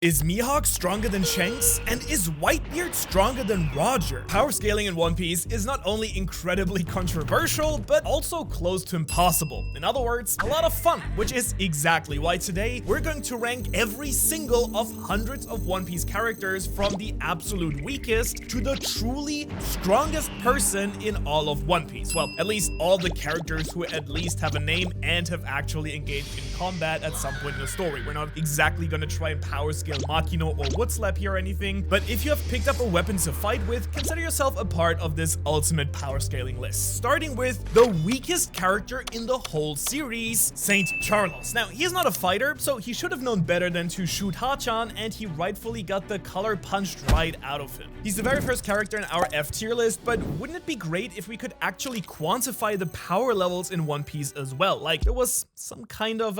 Is Mihawk stronger than Shanks? And is Whitebeard stronger than Roger? Power scaling in One Piece is not only incredibly controversial, but also close to impossible. In other words, a lot of fun, which is exactly why today we're going to rank every single of hundreds of One Piece characters from the absolute weakest to the truly strongest person in all of One Piece. Well, at least all the characters who at least have a name and have actually engaged in combat at some point in the story. We're not exactly going to try and power scale Makino or Woodslap here or anything, but if you have picked up a weapon to fight with, consider yourself a part of this ultimate power scaling list. Starting with the weakest character in the whole series, Saint Charles. Now, he is not a fighter, so he should have known better than to shoot Hachan, and he rightfully got the color punched right out of him. He's the very first character in our F tier list, but wouldn't it be great if we could actually quantify the power levels in One Piece as well? Like, there was some kind of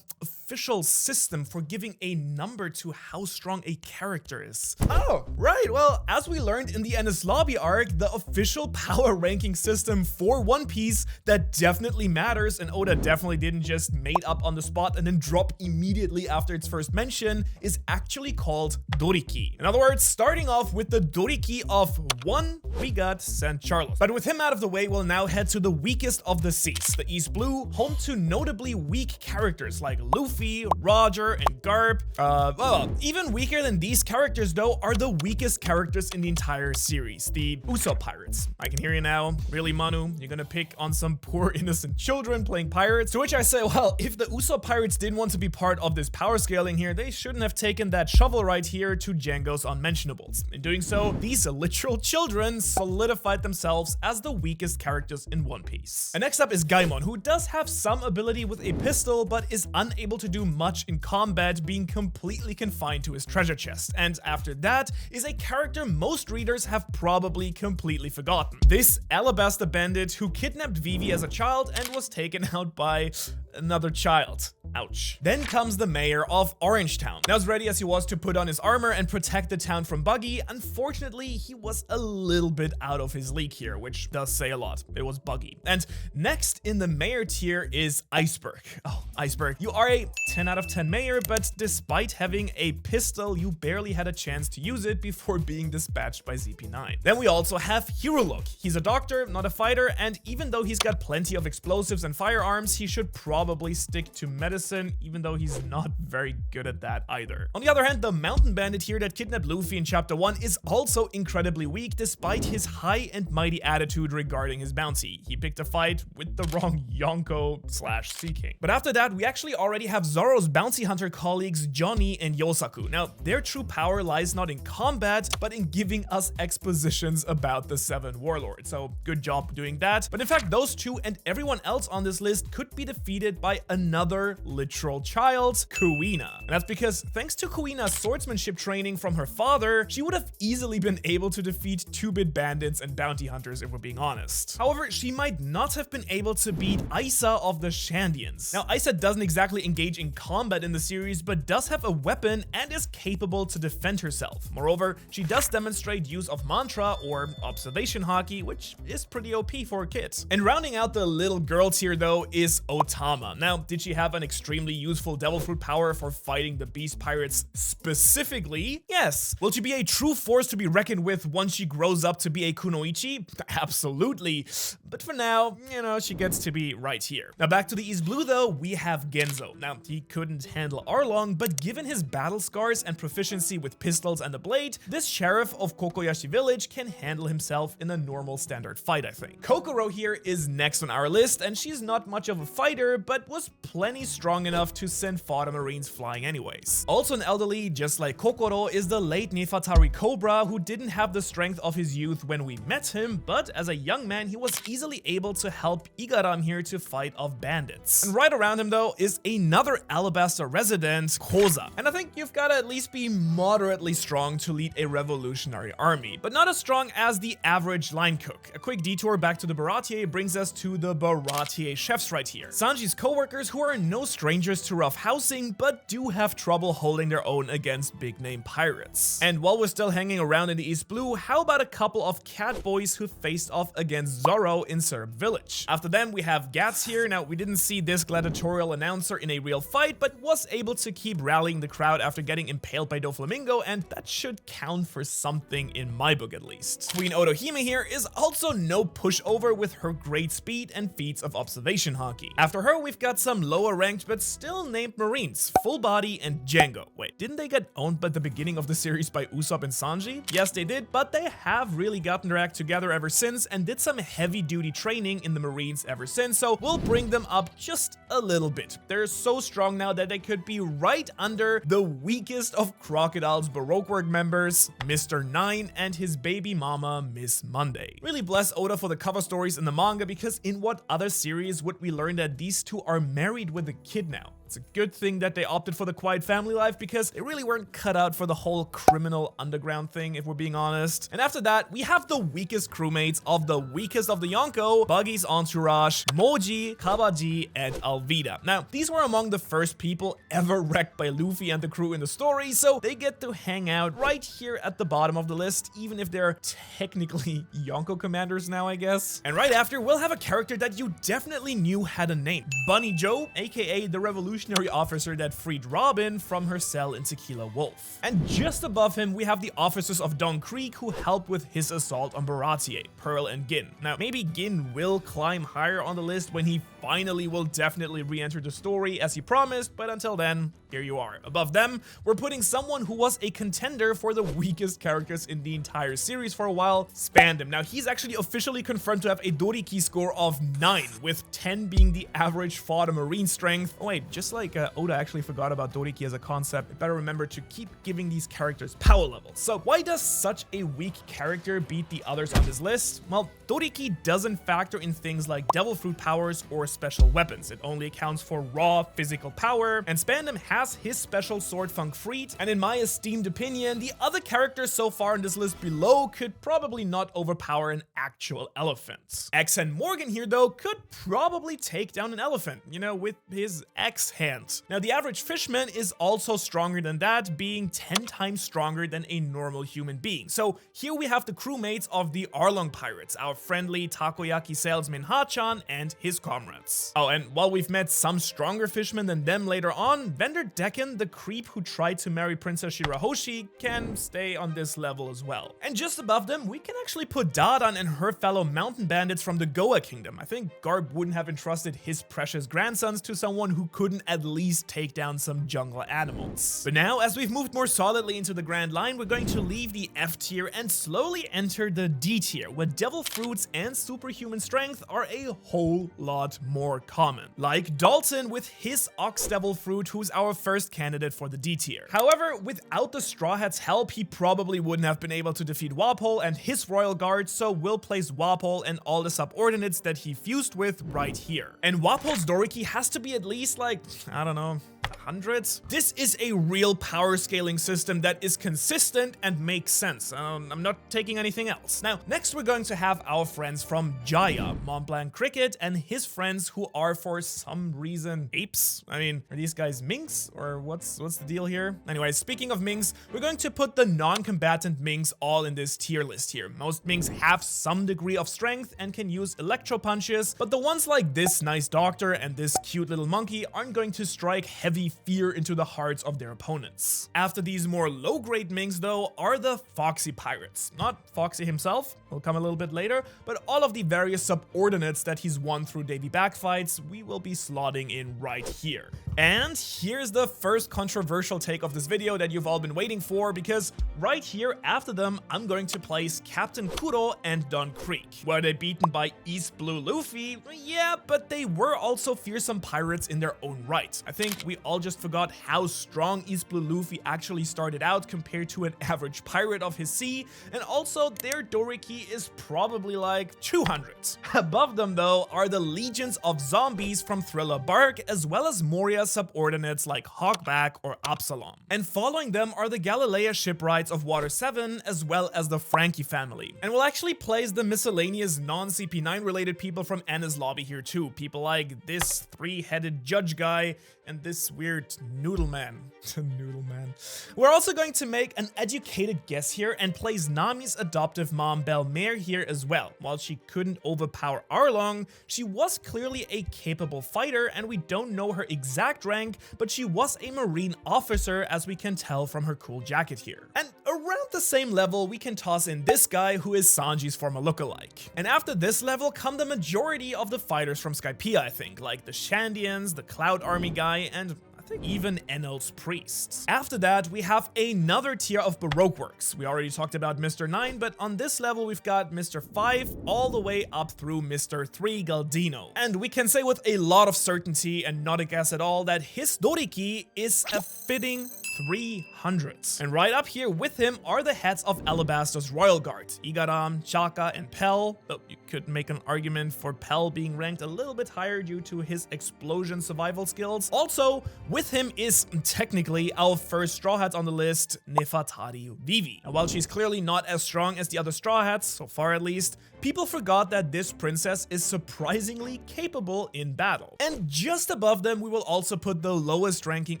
official system for giving a number to how strong a character is. Oh, right. Well, as we learned in the Enies Lobby arc, the official power ranking system for One Piece that definitely matters, and Oda definitely didn't just made up on the spot and then drop immediately after its first mention, is actually called Doriki. In other words, starting off with the Doriki of 1, we got Saint Charles. But with him out of the way, we'll now head to the weakest of the seas, the East Blue, home to notably weak characters like Luffy, Roger, and Garp. Well, even weaker than these characters though are the weakest characters in the entire series, the Usopp Pirates. I can hear you now. Really, Manu? You're gonna pick on some poor innocent children playing pirates? To which I say, well, if the Usopp Pirates didn't want to be part of this power scaling here, they shouldn't have taken that shovel right here to Django's Unmentionables. In doing so, these literal children solidified themselves as the weakest characters in One Piece. And next up is Gaimon, who does have some ability with a pistol, but is unable to do much in combat, being completely confined to his treasure chest. And after that is a character most readers have probably completely forgotten. This Alabasta bandit who kidnapped Vivi as a child and was taken out by another child. Ouch. Then comes the mayor of Orange Town. Now, as ready as he was to put on his armor and protect the town from Buggy, unfortunately, he was a little bit out of his league here, which does say a lot. It was Buggy. And next in the mayor tier is Iceberg. Oh, Iceberg, you are a 10 out of 10 mayor, but despite having a pistol, you barely had a chance to use it before being dispatched by ZP9. Then we also have Hirulok. He's a doctor, not a fighter, and even though he's got plenty of explosives and firearms, he should probably stick to medicine, even though he's not very good at that either. On the other hand, the mountain bandit here that kidnapped Luffy in chapter 1 is also incredibly weak despite his high and mighty attitude regarding his bounty. He picked a fight with the wrong Yonko / Sea King. But after that, we actually already have Zoro's bounty hunter colleagues Johnny and Yosaku. Now, their true power lies not in combat, but in giving us expositions about the 7 warlords. So good job doing that. But in fact, those two and everyone else on this list could be defeated by another literal child, Kuina. And that's because thanks to Kuina's swordsmanship training from her father, she would have easily been able to defeat 2-bit bandits and bounty hunters if we're being honest. However, she might not have been able to beat Isa of the Shandians. Now, Isa doesn't exactly engage in combat in the series, but does have a weapon and is capable to defend herself. Moreover, she does demonstrate use of mantra or observation haki, which is pretty OP for a kid. And rounding out the little girl tier though is Otama. Now, did she have an extremely useful devil fruit power for fighting the beast pirates specifically? Yes. Will she be a true force to be reckoned with once she grows up to be a kunoichi? Absolutely. But for now, you know, she gets to be right here. Now back to the East Blue though, we have Genzo. Now, he couldn't handle Arlong, but given his battle scars and proficiency with pistols and a blade, this sheriff of Kokoyashi village can handle himself in a normal standard fight, I think. Kokoro here is next on our list, and she's not much of a fighter, but was plenty strong enough to send fodder marines flying anyways. Also an elderly, just like Kokoro, is the late Nefatari Cobra, who didn't have the strength of his youth when we met him, but as a young man, he was easily able to help Igaram here to fight off bandits. And right around him though is another Alabasta resident, Koza. And I think you've got to at least be moderately strong to lead a revolutionary army, but not as strong as the average line cook. A quick detour back to the Baratier brings us to the Baratier chefs right here. Sanji's co-workers, who are no strangers to rough housing, but do have trouble holding their own against big name pirates. And while we're still hanging around in the East Blue, how about a couple of cat boys who faced off against Zorro in Syrup Village? After them, we have Gats here. Now, we didn't see this gladiatorial announcer in a real fight, but was able to keep rallying the crowd after getting impaled by Doflamingo, and that should count for something in my book at least. Queen Otohime here is also no pushover with her great speed and feats of observation hockey. After her, we've got some lower ranked but still named Marines, Full Body and Django. Wait, didn't they get owned by the beginning of the series by Usopp and Sanji? Yes, they did, but they have really gotten their act together ever since and did some heavy duty training in the Marines ever since, so we'll bring them up just a little bit. They're so strong now that they could be right under the weakest of Crocodile's Baroque Work members, Mr. Nine and his baby mama, Miss Monday. Really bless Oda for the cover stories in the manga, because in what other series would we learn that these two are married with a kid now? It's a good thing that they opted for the quiet family life, because they really weren't cut out for the whole criminal underground thing, if we're being honest. And after that, we have the weakest crewmates of the weakest of the Yonko, Buggy's entourage, Moji, Kabaji, and Alvida. Now, these were among the first people ever wrecked by Luffy and the crew in the story, so they get to hang out right here at the bottom of the list, even if they're technically Yonko commanders now, I guess. And right after, we'll have a character that you definitely knew had a name. Bunny Joe, aka the revolutionary officer that freed Robin from her cell in Tequila Wolf. And just above him, we have the officers of Don Creek who helped with his assault on Baratier, Pearl, and Gin. Now, maybe Gin will climb higher on the list when he finally will definitely re-enter the story as he promised, but until then, here you are. Above them, we're putting someone who was a contender for the weakest characters in the entire series for a while, Spandam. Now, he's actually officially confirmed to have a Doriki score of 9, with 10 being the average fodder marine strength. Oh wait, just like Oda actually forgot about Doriki as a concept, I better remember to keep giving these characters power levels. So why does such a weak character beat the others on this list? Well, Doriki doesn't factor in things like devil fruit powers or special weapons. It only accounts for raw physical power, and Spandam has his special sword Funk Freed, and in my esteemed opinion, the other characters so far in this list below could probably not overpower an actual elephant. X and Morgan here though could probably take down an elephant, you know, with his X hand. Now, the average Fishman is also stronger than that, being 10 times stronger than a normal human being. So here we have the crewmates of the Arlong Pirates, our friendly takoyaki salesman Hachan and his comrades. Oh, and while we've met some stronger fishermen than them later on, Vendor Decken, the creep who tried to marry Princess Shirahoshi, can stay on this level as well. And just above them, we can actually put Dadan and her fellow mountain bandits from the Goa Kingdom. I think Garp wouldn't have entrusted his precious grandsons to someone who couldn't at least take down some jungle animals. But now, as we've moved more solidly into the Grand Line, we're going to leave the F tier and slowly enter the D tier, where devil fruits and superhuman strength are a whole lot more common. Like Dalton with his Ox Devil Fruit, who's our first candidate for the D tier. However, without the Straw Hat's help, he probably wouldn't have been able to defeat Wapol and his Royal Guard, so we'll place Wapol and all the subordinates that he fused with right here. And Wapol's Doriki has to be at least like, I don't know, hundreds. This is a real power scaling system that is consistent and makes sense. I'm not taking anything else. Now, next we're going to have our friends from Jaya, Mont Blanc Cricket, and his friends who are for some reason apes. I mean, are these guys minks or what's the deal here? Anyway, speaking of minks, we're going to put the non-combatant minks all in this tier list here. Most minks have some degree of strength and can use electro punches, but the ones like this nice doctor and this cute little monkey aren't going to strike heavy fear into the hearts of their opponents. After these more low-grade minks though are the Foxy Pirates. Not Foxy himself, he'll come a little bit later, but all of the various subordinates that he's won through daily backfights, we will be slotting in right here. And here's the first controversial take of this video that you've all been waiting for, because right here after them, I'm going to place Captain Kuro and Don Creek. Were they beaten by East Blue Luffy? Yeah, but they were also fearsome pirates in their own right. I think we all just forgot how strong East Blue Luffy actually started out compared to an average pirate of his sea, and also their Doriki is probably like 200. Above them though are the legions of zombies from Thriller Bark, as well as Moria subordinates like Hawkback or Absalom. And following them are the Galilea shipwrights of Water 7, as well as the Frankie family. And we'll actually place the miscellaneous non-CP9 related people from Anna's lobby here too. People like this three-headed judge guy and this weird noodle man. Noodle man. We're also going to make an educated guess here and place Nami's adoptive mom Belmare here as well. While she couldn't overpower Arlong, she was clearly a capable fighter, and we don't know her exact rank, but she was a marine officer, as we can tell from her cool jacket here. And around the same level, we can toss in this guy who is Sanji's former lookalike. And after this level come the majority of the fighters from Skypiea, I think, like the Shandians, the Cloud Army guy, and I think even Enel's priests. After that, we have another tier of Baroque works. We already talked about Mr. 9, but on this level, we've got Mr. 5 all the way up through Mr. 3 Galdino. And we can say with a lot of certainty and not a guess at all that his Doriki is a fitting 300. And right up here with him are the heads of Alabaster's Royal Guard, Igaram, Chaka, and Pell. Though you could make an argument for Pell being ranked a little bit higher due to his explosion survival skills. Also, with him is technically our first Straw Hats on the list, Nefertari Vivi. And while she's clearly not as strong as the other Straw Hats, so far at least, people forgot that this princess is surprisingly capable in battle. And just above them, we will also put the lowest ranking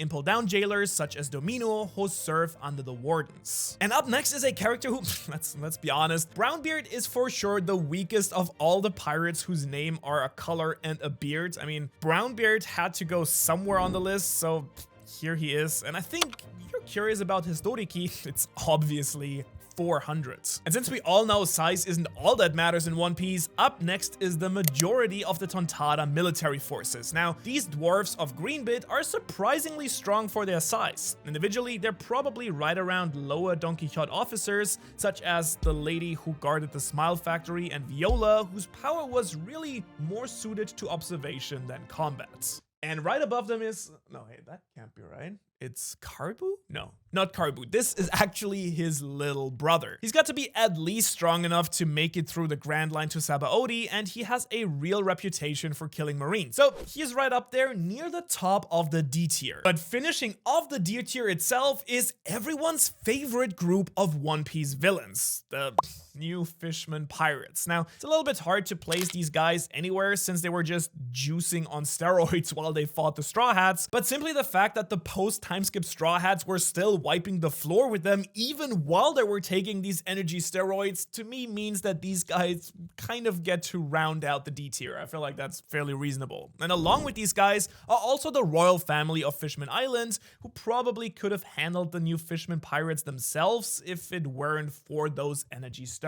Impel Down jailers, such as Domino, who serve under the Wardens. And up next is a character who, let's be honest, Brownbeard is for sure the weakest of all the pirates whose name are a color and a beard. I mean, Brownbeard had to go somewhere on the list, so here he is. And I think you're curious about his Doriki, it's obviously 400. And since we all know size isn't all that matters in One Piece, up next is the majority of the Tontada military forces. Now, these dwarfs of Greenbit are surprisingly strong for their size. Individually, they're probably right around lower Don Quixote officers, such as the lady who guarded the Smile Factory and Viola, whose power was really more suited to observation than combat. And right above them is, no, hey, that can't be right. It's Carbu? No, not Carbu. This is actually his little brother. He's got to be at least strong enough to make it through the Grand Line to Sabaody, and he has a real reputation for killing Marines. So he's right up there near the top of the D tier. But finishing off the D tier itself is everyone's favorite group of One Piece villains, the new Fishman pirates. Now, it's a little bit hard to place these guys anywhere since they were just juicing on steroids while they fought the Straw Hats, but simply the fact that the post-timeskip Straw Hats were still wiping the floor with them even while they were taking these energy steroids, to me means that these guys kind of get to round out the D tier. I feel like that's fairly reasonable. And along with these guys are also the royal family of Fishman Island, who probably could have handled the new Fishman pirates themselves if it weren't for those energy steroids.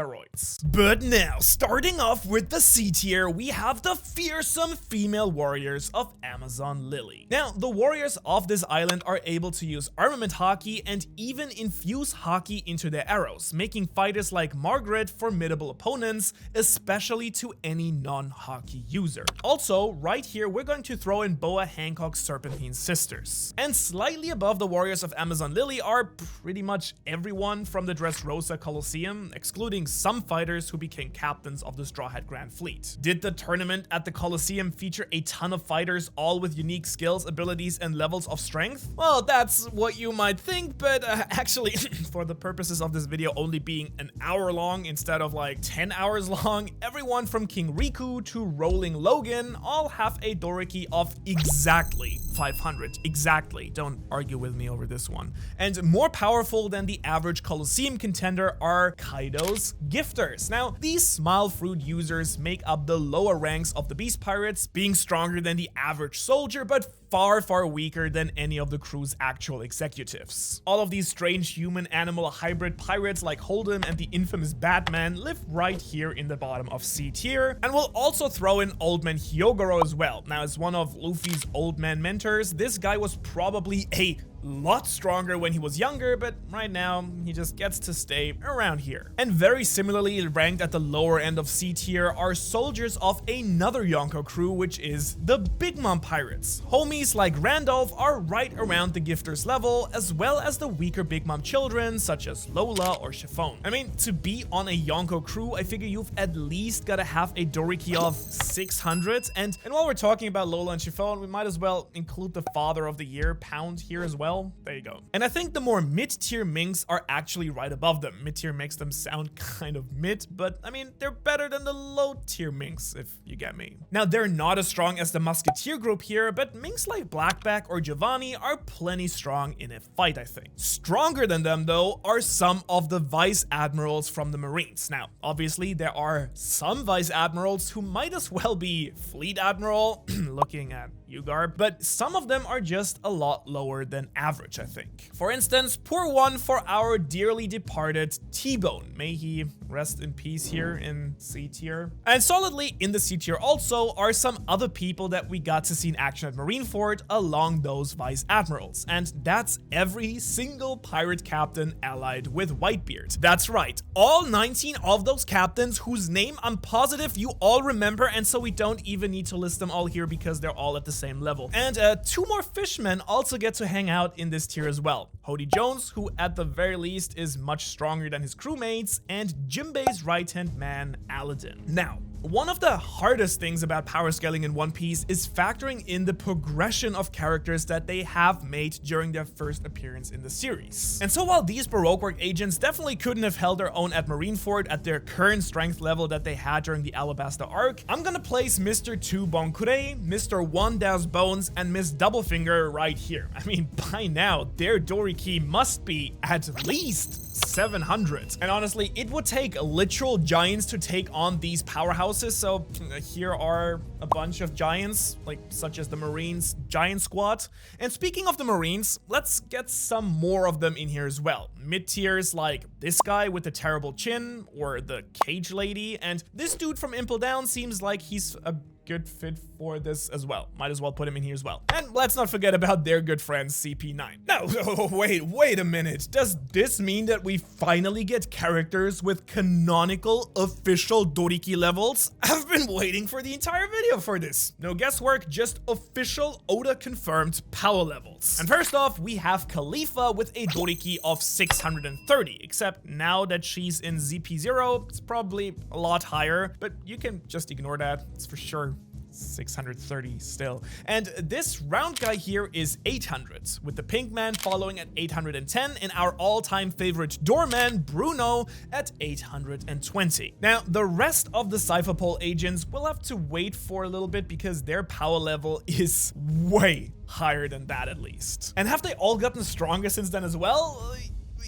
But now, starting off with the C tier, we have the fearsome female warriors of Amazon Lily. Now, the warriors of this island are able to use armament haki and even infuse haki into their arrows, making fighters like Margaret formidable opponents, especially to any non-haki user. Also, right here, we're going to throw in Boa Hancock's Serpentine sisters. And slightly above the warriors of Amazon Lily are pretty much everyone from the Dressrosa Coliseum, excluding some fighters who became captains of the Straw Hat Grand Fleet. Did the tournament at the Coliseum feature a ton of fighters, all with unique skills, abilities, and levels of strength? Well, that's what you might think, but actually, for the purposes of this video only being an hour long instead of like 10 hours long, everyone from King Riku to Rolling Logan all have a Doriki of exactly 500. Exactly. Don't argue with me over this one. And more powerful than the average Coliseum contender are Kaido's Gifters. Now, these Smile Fruit users make up the lower ranks of the Beast Pirates, being stronger than the average soldier, but far weaker than any of the crew's actual executives. All of these strange human-animal hybrid pirates like Hold'em and the infamous Batman live right here in the bottom of C tier, and we'll also throw in Old Man Hyogoro as well. Now, as one of Luffy's old man mentors, this guy was probably a lot stronger when he was younger, but right now he just gets to stay around here. And very similarly ranked at the lower end of C tier are soldiers of another Yonko crew, which is the Big Mom Pirates. Homies like Randolph are right around the gifters level, as well as the weaker Big Mom children such as Lola or Chiffon. I mean, to be on a Yonko crew, I figure you've at least gotta have a Doriki of 600, and while we're talking about Lola and Chiffon, we might as well include the Father of the Year, Pound, here as well. There you go. And I think the more mid-tier minks are actually right above them. Mid-tier makes them sound kind of mid, but I mean, they're better than the low-tier minks, if you get me. Now, they're not as strong as the Musketeer group here, but minks like Blackback or Giovanni are plenty strong in a fight, I think. Stronger than them, though, are some of the Vice Admirals from the Marines. Now, obviously, there are some Vice Admirals who might as well be Fleet Admiral, looking at you, Garb, but some of them are just a lot lower than average, I think. For instance, pour one for our dearly departed T-Bone. May he rest in peace here in C tier. And solidly in the C tier also are some other people that we got to see in action at Marineford along those Vice Admirals. And that's every single pirate captain allied with Whitebeard. That's right, all 19 of those captains whose name I'm positive you all remember, and so we don't even need to list them all here because they're all at the same level. And 2 more Fishmen also get to hang out in this tier as well. Hody Jones, who at the very least is much stronger than his crewmates, and Jimbei's right-hand man, Aladdin. Now, one of the hardest things about power scaling in One Piece is factoring in the progression of characters that they have made during their first appearance in the series. And so while these Baroque work agents definitely couldn't have held their own at Marineford at their current strength level that they had during the Alabasta arc, I'm gonna place Mr. 2 Bonkure, Mr. 1 Das Bones, and Miss Doublefinger right here. I mean, by now, their Doriki must be at least 700. And honestly, it would take literal giants to take on these powerhouses, so here are a bunch of giants, like such as the Marines Giant Squad. And speaking of the Marines, let's get some more of them in here as well. Mid-tiers like this guy with the terrible chin, or the Cage Lady, and this dude from Impel Down seems like he's a good fit for this as well. Might as well put him in here as well. And let's not forget about their good friend CP9. Now, wait a minute. Does this mean that we finally get characters with canonical official Doriki levels? I've been waiting for the entire video for this. No guesswork, just official Oda confirmed power levels. And first off, we have Khalifa with a Doriki of 630, except now that she's in ZP0, it's probably a lot higher, but you can just ignore that. It's for sure 630 still. And this round guy here is 800, with the pink man following at 810 and our all-time favorite doorman Bruno at 820. Now, the rest of the Cypherpole agents will have to wait for a little bit because their power level is way higher than that at least. And have they all gotten stronger since then as well?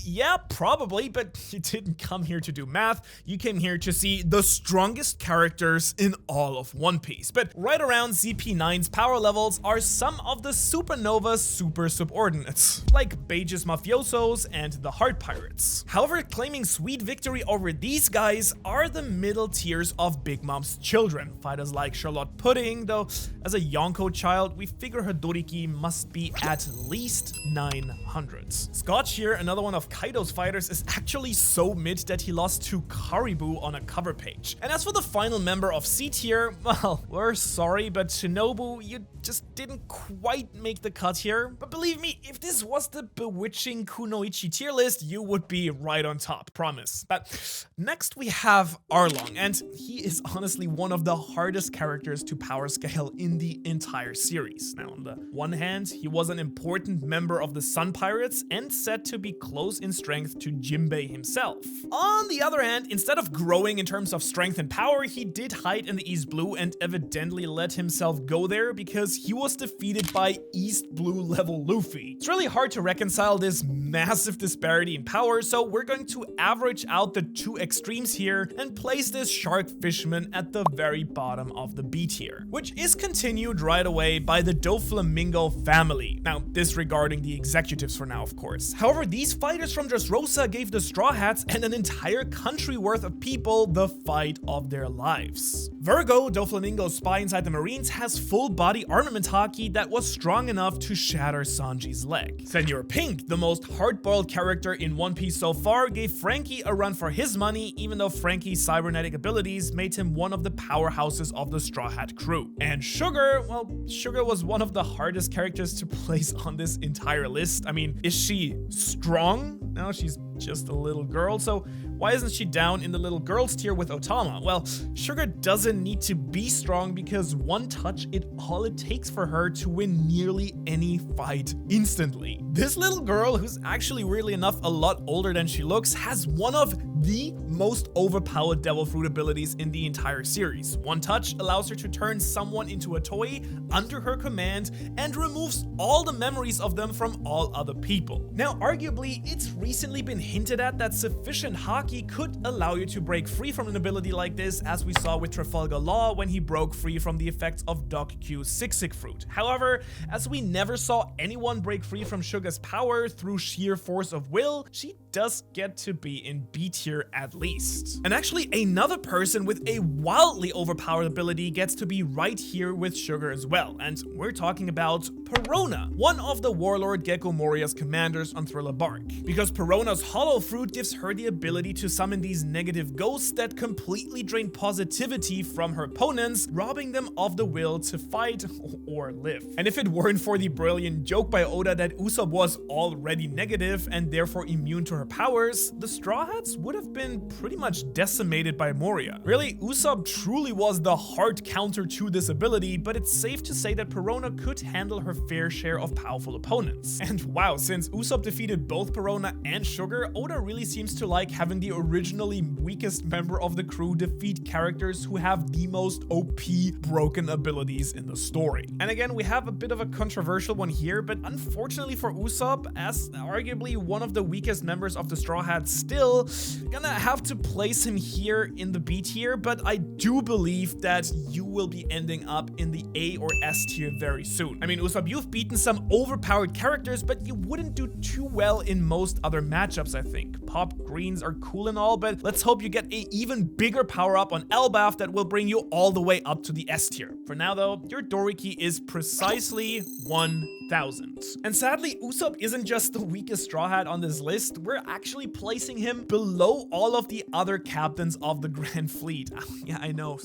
Yeah, probably, but you didn't come here to do math. You came here to see the strongest characters in all of One Piece. But right around ZP9's power levels are some of the Supernova super subordinates, like Bege's Mafiosos and the Heart Pirates. However, claiming sweet victory over these guys are the middle tiers of Big Mom's children. Fighters like Charlotte Pudding, though as a Yonko child, we figure her Doriki must be at least 900. Scotch here, another one of Kaido's fighters, is actually so mid that he lost to Karibu on a cover page. And as for the final member of C tier, well, we're sorry, but Shinobu, you just didn't quite make the cut here. But believe me, if this was the bewitching Kunoichi tier list, you would be right on top, promise. But next we have Arlong, and he is honestly one of the hardest characters to power scale in the entire series. Now, on the one hand, he was an important member of the Sun Pirates and said to be close in strength to Jimbei himself. On the other hand, instead of growing in terms of strength and power, he did hide in the East Blue and evidently let himself go there because he was defeated by East Blue level Luffy. It's really hard to reconcile this massive disparity in power, so we're going to average out the two extremes here and place this Shark Fishman at the very bottom of the B tier, which is continued right away by the Doflamingo family. Now, disregarding the executives for now, of course. However, these fighters fighters from Dressrosa gave the Straw Hats and an entire country worth of people the fight of their lives. Virgo, Doflamingo's spy inside the Marines, has full body armament haki that was strong enough to shatter Sanji's leg. Senor Pink, the most hard-boiled character in One Piece so far, gave Frankie a run for his money, even though Frankie's cybernetic abilities made him one of the powerhouses of the Straw Hat crew. And Sugar, well, Sugar was one of the hardest characters to place on this entire list. I mean, is she strong? No, she's just a little girl, so why isn't she down in the little girls tier with Otama? Well, Sugar doesn't need to be strong because one touch is all it takes for her to win nearly any fight instantly. This little girl, who's actually weirdly enough a lot older than she looks, has one of the most overpowered Devil Fruit abilities in the entire series. One touch allows her to turn someone into a toy under her command and removes all the memories of them from all other people. Now, arguably, it's recently been hinted at that sufficient haki could allow you to break free from an ability like this, as we saw with Trafalgar Law when he broke free from the effects of Doc Q's Sick Fruit. However, as we never saw anyone break free from Sugar's power through sheer force of will, she does get to be in B tier at least. And actually, another person with a wildly overpowered ability gets to be right here with Sugar as well, and we're talking about Perona, one of the Warlord Gecko Moria's commanders on Thriller Bark. Because Perona's Hollow Fruit gives her the ability to summon these negative ghosts that completely drain positivity from her opponents, robbing them of the will to fight or live. And if it weren't for the brilliant joke by Oda that Usopp was already negative and therefore immune to her powers, the Straw Hats would have been pretty much decimated by Moria. Really, Usopp truly was the hard counter to this ability, but it's safe to say that Perona could handle her fair share of powerful opponents. And wow, since Usopp defeated both Perona and Sugar, Oda really seems to like having the originally weakest member of the crew defeat characters who have the most OP broken abilities in the story. And again, we have a bit of a controversial one here, but unfortunately for Usopp, as arguably one of the weakest members of the Straw Hats, still gonna have to place him here in the B tier, but I do believe that you will be ending up in the A or S tier very soon. I mean, Usopp, you've beaten some overpowered characters, but you wouldn't do too well in most other matchups, I think. Pop Greens are cool and all, but let's hope you get an even bigger power-up on Elbaf that will bring you all the way up to the S tier. For now though, your Doriki is precisely 1000. And sadly, Usopp isn't just the weakest Straw Hat on this list, we're actually placing him below all of the other captains of the Grand Fleet. Yeah, I know,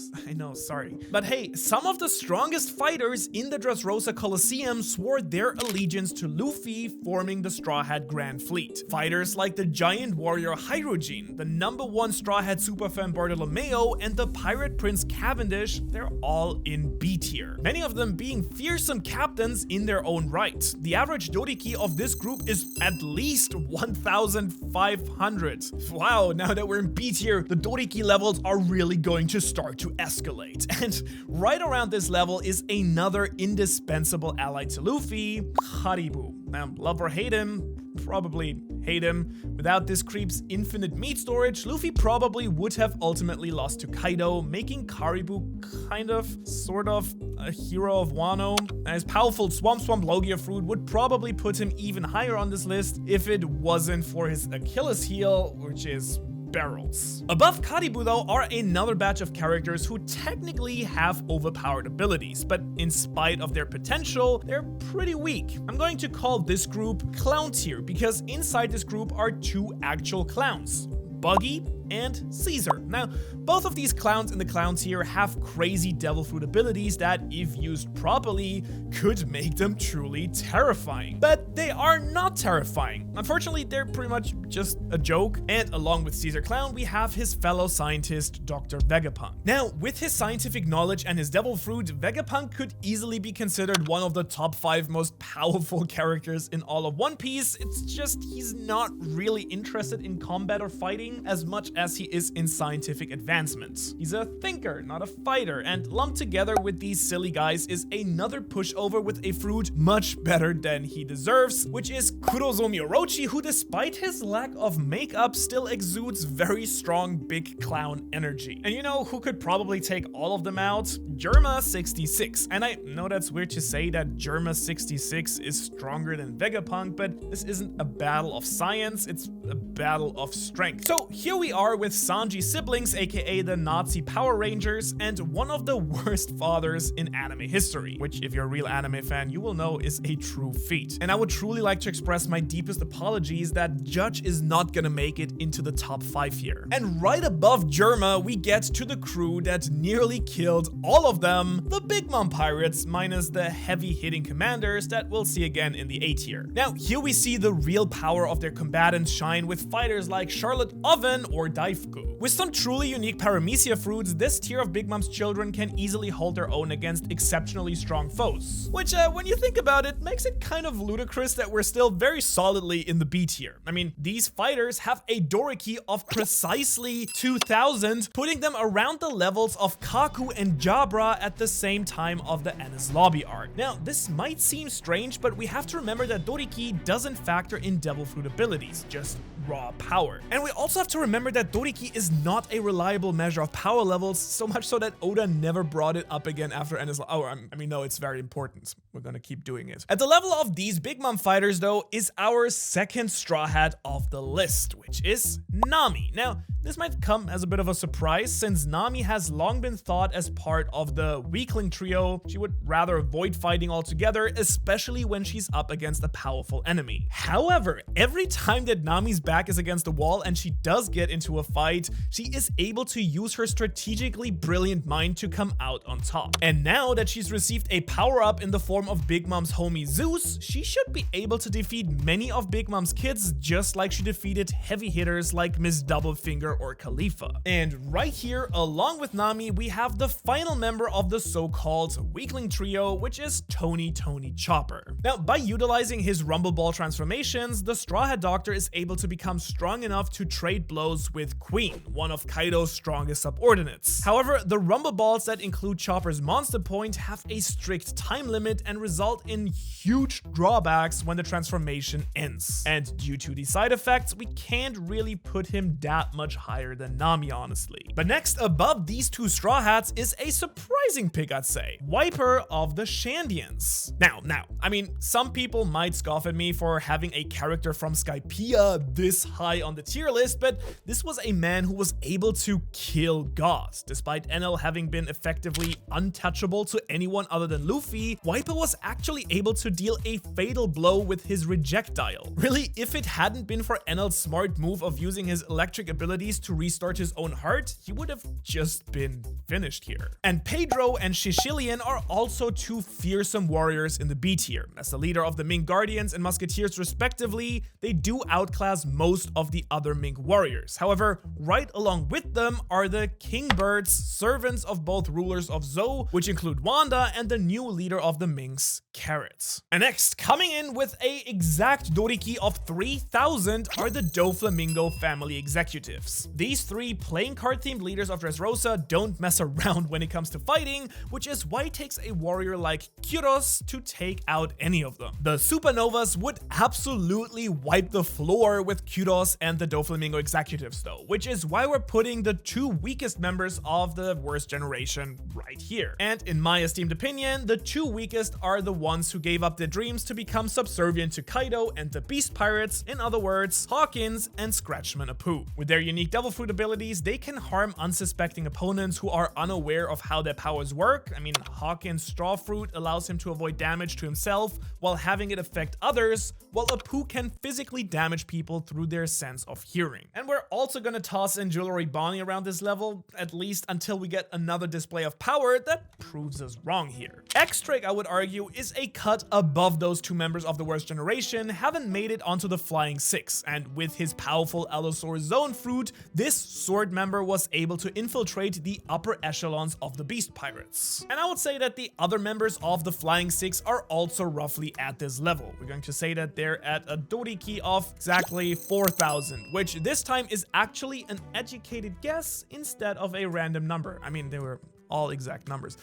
sorry. But hey, some of the strongest fighters in the Dressrosa Coliseum swore their allegiance to Luffy, forming the Straw Hat Grand Fleet. Fighters like the giant warrior Hyrogene, the #1 Straw Hat superfan Bartolomeo, and the pirate prince Cavendish, they're all in B tier. Many of them being fearsome captains in their own right. The average Doriki of this group is at least 1500. Wow, now that we're in B tier, the Doriki levels are really going to start to escalate. And right around this level is another indispensable ally to Luffy, Haribo. Now, love or hate him, probably hate him. Without this creep's infinite meat storage, Luffy probably would have ultimately lost to Kaido, making Karibu kind of, sort of, a hero of Wano. And his powerful Swamp Logia fruit would probably put him even higher on this list if it wasn't for his Achilles heel, which is barrels. Above Karibu though are another batch of characters who technically have overpowered abilities, but in spite of their potential, they're pretty weak. I'm going to call this group Clown tier because inside this group are two actual clowns, Buggy and Caesar. Now, both of these clowns in the clown tier have crazy devil fruit abilities that, if used properly, could make them truly terrifying. But they are not terrifying. Unfortunately, they're pretty much just a joke. And along with Caesar Clown, we have his fellow scientist, Dr. Vegapunk. Now, with his scientific knowledge and his devil fruit, Vegapunk could easily be considered one of the top 5 most powerful characters in all of One Piece. It's just he's not really interested in combat or fighting. fighting as much as he is in scientific advancements. He's a thinker, not a fighter, and lumped together with these silly guys is another pushover with a fruit much better than he deserves, which is Kurozomi Orochi, who despite his lack of makeup still exudes very strong big clown energy. And you know who could probably take all of them out? Germa 66. And I know that's weird to say that Germa 66 is stronger than Vegapunk, but this isn't a battle of science, it's a battle of strength. So here we are with Sanji's siblings, aka the Nazi Power Rangers, and one of the worst fathers in anime history, which if you're a real anime fan, you will know is a true feat. And I would truly like to express my deepest apologies that Judge is not gonna make it into the top 5 here. And right above Germa, we get to the crew that nearly killed all of them, the Big Mom Pirates, minus the heavy-hitting commanders that we'll see again in the A tier. Now, here we see the real power of their combatants shine with fighters like Charlotte Oven or Daifuku. With some truly unique paramecia fruits, this tier of Big Mom's children can easily hold their own against exceptionally strong foes. Which, when you think about it, makes it kind of ludicrous that we're still very solidly in the B tier. I mean, these fighters have a Doriki of precisely 2000, putting them around the levels of Kaku and Jabra at the same time of the Enies Lobby arc. Now, this might seem strange, but we have to remember that Doriki doesn't factor in Devil Fruit abilities, just raw power. And we also have to remember that Doriki is not a reliable measure of power levels, so much so that Oda never brought it up again after Enies Lobby. Oh, I mean, no, it's very important. We're gonna keep doing it. At the level of these Big Mom fighters, though, is our second Straw Hat of the list, which is Nami. Now, this might come as a bit of a surprise, since Nami has long been thought as part of the weakling trio. She would rather avoid fighting altogether, especially when she's up against a powerful enemy. However, every time that Nami's back is against the wall and she does get into a fight, she is able to use her strategically brilliant mind to come out on top. And now that she's received a power-up in the form of Big Mom's homie Zeus, she should be able to defeat many of Big Mom's kids just like she defeated heavy hitters like Miss Doublefinger or Khalifa. And right here, along with Nami, we have the final member of the so-called weakling trio, which is Tony Chopper. Now, by utilizing his Rumble Ball transformations, the Straw Hat Doctor is able to become strong enough to trade blows with Queen, one of Kaido's strongest subordinates. However, the Rumble Balls that include Chopper's Monster Point have a strict time limit and result in huge drawbacks when the transformation ends. And due to these side effects, we can't really put him that much higher than Nami, honestly. But next, above these two Straw Hats is a surprising pick, I'd say. Wiper of the Shandians. Now, I mean, some people might scoff at me for having a character from Skypiea this high on the tier list, but this was a man who was able to kill gods. Despite Enel having been effectively untouchable to anyone other than Luffy, Wiper was actually able to deal a fatal blow with his Rejectile. Really, if it hadn't been for Enel's smart move of using his electric abilities to restart his own heart, he would have just been finished here. And Pedro and Shishilian are also two fearsome warriors in the B tier. As the leader of the Mink Guardians and Musketeers respectively, they do outclass most of the other Mink warriors. However, right along with them are the Kingbirds, servants of both rulers of Zou, which include Wanda and the new leader of the Minks, Carrot. And next, coming in with a exact Doriki of 3000 are the Doflamingo family executives. These three playing card themed leaders of Dressrosa don't mess around when it comes to fighting, which is why it takes a warrior like Kyros to take out any of them. The Supernovas would absolutely wipe the floor with Kyros and the Doflamingo executives though, which is why we're putting the two weakest members of the worst generation right here. And in my esteemed opinion, the two weakest are the ones who gave up their dreams to become subservient to Kaido and the Beast Pirates, in other words, Hawkins and Scratchman Apu. With their unique Devil Fruit abilities, they can harm unsuspecting opponents who are unaware of how their powers work. I mean, Hawkins' Straw Fruit allows him to avoid damage to himself while having it affect others, while Apu can physically damage people through their sense of hearing. And we're also gonna toss in Jewelry Bonnie around this level, at least until we get another display of power that proves us wrong here. X-Drake, I would argue, argue is a cut above those two members of the worst generation, haven't made it onto the Flying Six, and with his powerful Allosaur Zone fruit, this sword member was able to infiltrate the upper echelons of the Beast Pirates. And I would say that the other members of the Flying Six are also roughly at this level. We're going to say that they're at a Doriki of exactly 4,000, which this time is actually an educated guess instead of a random number. I mean, they were all exact numbers.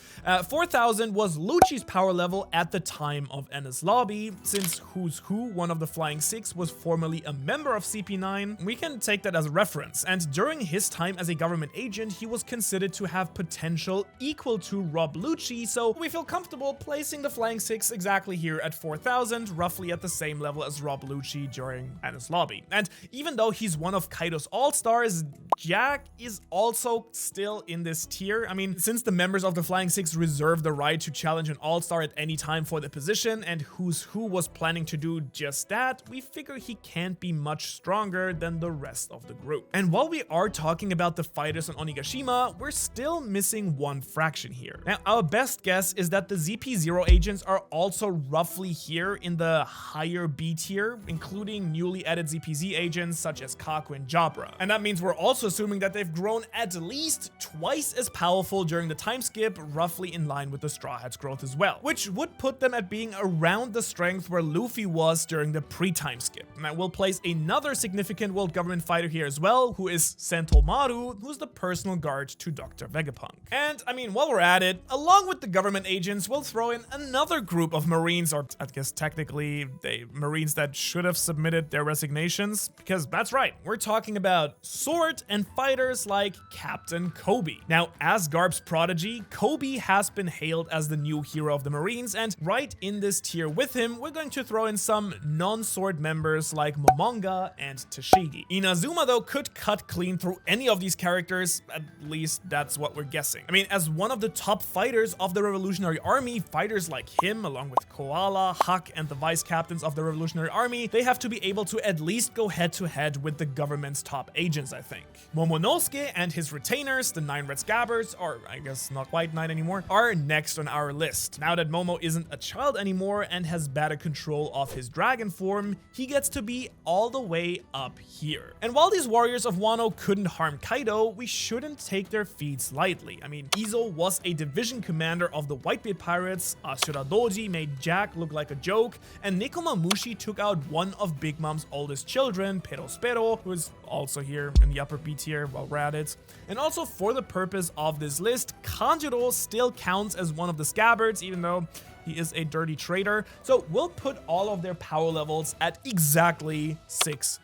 4,000 was Lucci's power level at the time of Enies Lobby. Since Who's Who, one of the Flying Six, was formerly a member of CP9, we can take that as a reference. And during his time as a government agent, he was considered to have potential equal to Rob Lucci, so we feel comfortable placing the Flying Six exactly here at 4,000, roughly at the same level as Rob Lucci during Enies Lobby. And even though he's one of Kaido's all-stars, Jack is also still in this tier. I mean, since the members of the Flying Six reserve the right to challenge an all-star at any time for the position, and Who's Who was planning to do just that, we figure he can't be much stronger than the rest of the group. And while we are talking about the fighters on Onigashima, we're still missing one fraction here. Now, our best guess is that the ZP0 agents are also roughly here in the higher B tier, including newly added ZPZ agents such as Kaku and Jabra. And that means we're also assuming that they've grown at least twice as powerful during the time skip, roughly in line with the Straw Hats growth as well, which would put them at being around the strength where Luffy was during the pre-time skip. And I will place another significant world government fighter here as well, who is Sentomaru, who's the personal guard to Dr. Vegapunk. And I mean, while we're at it, along with the government agents, we'll throw in another group of Marines, or I guess technically they Marines that should have submitted their resignations, because that's right, we're talking about sword and fighters like Captain Kobe. Now, as Garp's prodigy, Kobe has been hailed as the new hero of the Marines, and right in this tier with him, we're going to throw in some non-sword members like Momonga and Tashigi. Inazuma, though, could cut clean through any of these characters, at least that's what we're guessing. I mean, as one of the top fighters of the Revolutionary Army, fighters like him, along with Koala, Huck, and the vice captains of the Revolutionary Army, they have to be able to at least go head-to-head with the government's top agents, I think. Momonosuke and his retainers, the 9 Red Scabbards, or I guess not quite 9 anymore, are next on our list. Now that Momo isn't a child anymore and has better control of his dragon form, he gets to be all the way up here. And while these warriors of Wano couldn't harm Kaido, we shouldn't take their feats lightly. I mean, Izo was a division commander of the Whitebeard Pirates, Ashura Doji made Jack look like a joke, and Nekomamushi took out one of Big Mom's oldest children, Perospero, who is also here in the upper B tier while we're at it. And also, for the purpose of this list, Kanjuro still counts as one of the Scabbards, even though he is a dirty traitor. So we'll put all of their power levels at exactly 6,000.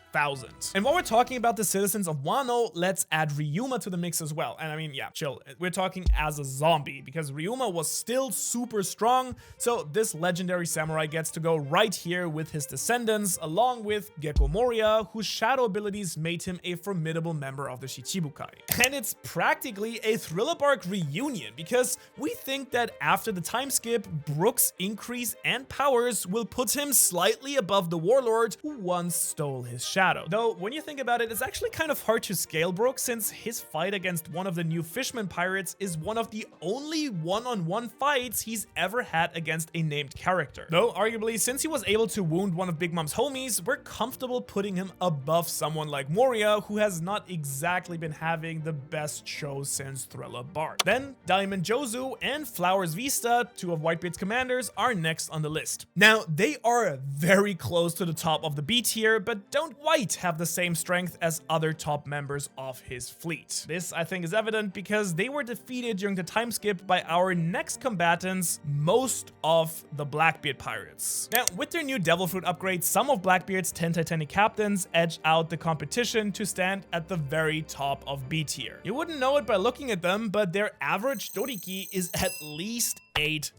And while we're talking about the citizens of Wano, let's add Ryuma to the mix as well. And I mean, yeah, chill. We're talking as a zombie because Ryuma was still super strong. So this legendary samurai gets to go right here with his descendants, along with Gekko Moria, whose shadow abilities made him a formidable member of the Shichibukai. And it's practically a Thriller Bark reunion because we think that after the time skip, Brook's increase and powers will put him slightly above the warlord who once stole his shadow. Though, when you think about it, it's actually kind of hard to scale Brook since his fight against one of the new Fishman pirates is one of the only one-on-one fights he's ever had against a named character. Though, arguably, since he was able to wound one of Big Mom's homies, we're comfortable putting him above someone like Moria, who has not exactly been having the best show since Thriller Bark. Then, Diamond Jozu and Flowers Vista, two of Whitebeard's commanders, are next on the list. Now, they are very close to the top of the B tier, but don't quite have the same strength as other top members of his fleet. This, I think, is evident because they were defeated during the time skip by our next combatants, most of the Blackbeard pirates. Now, with their new Devil Fruit upgrade, some of Blackbeard's 10 Titanic captains edge out the competition to stand at the very top of B tier. You wouldn't know it by looking at them, but their average Doriki is at least 8,000.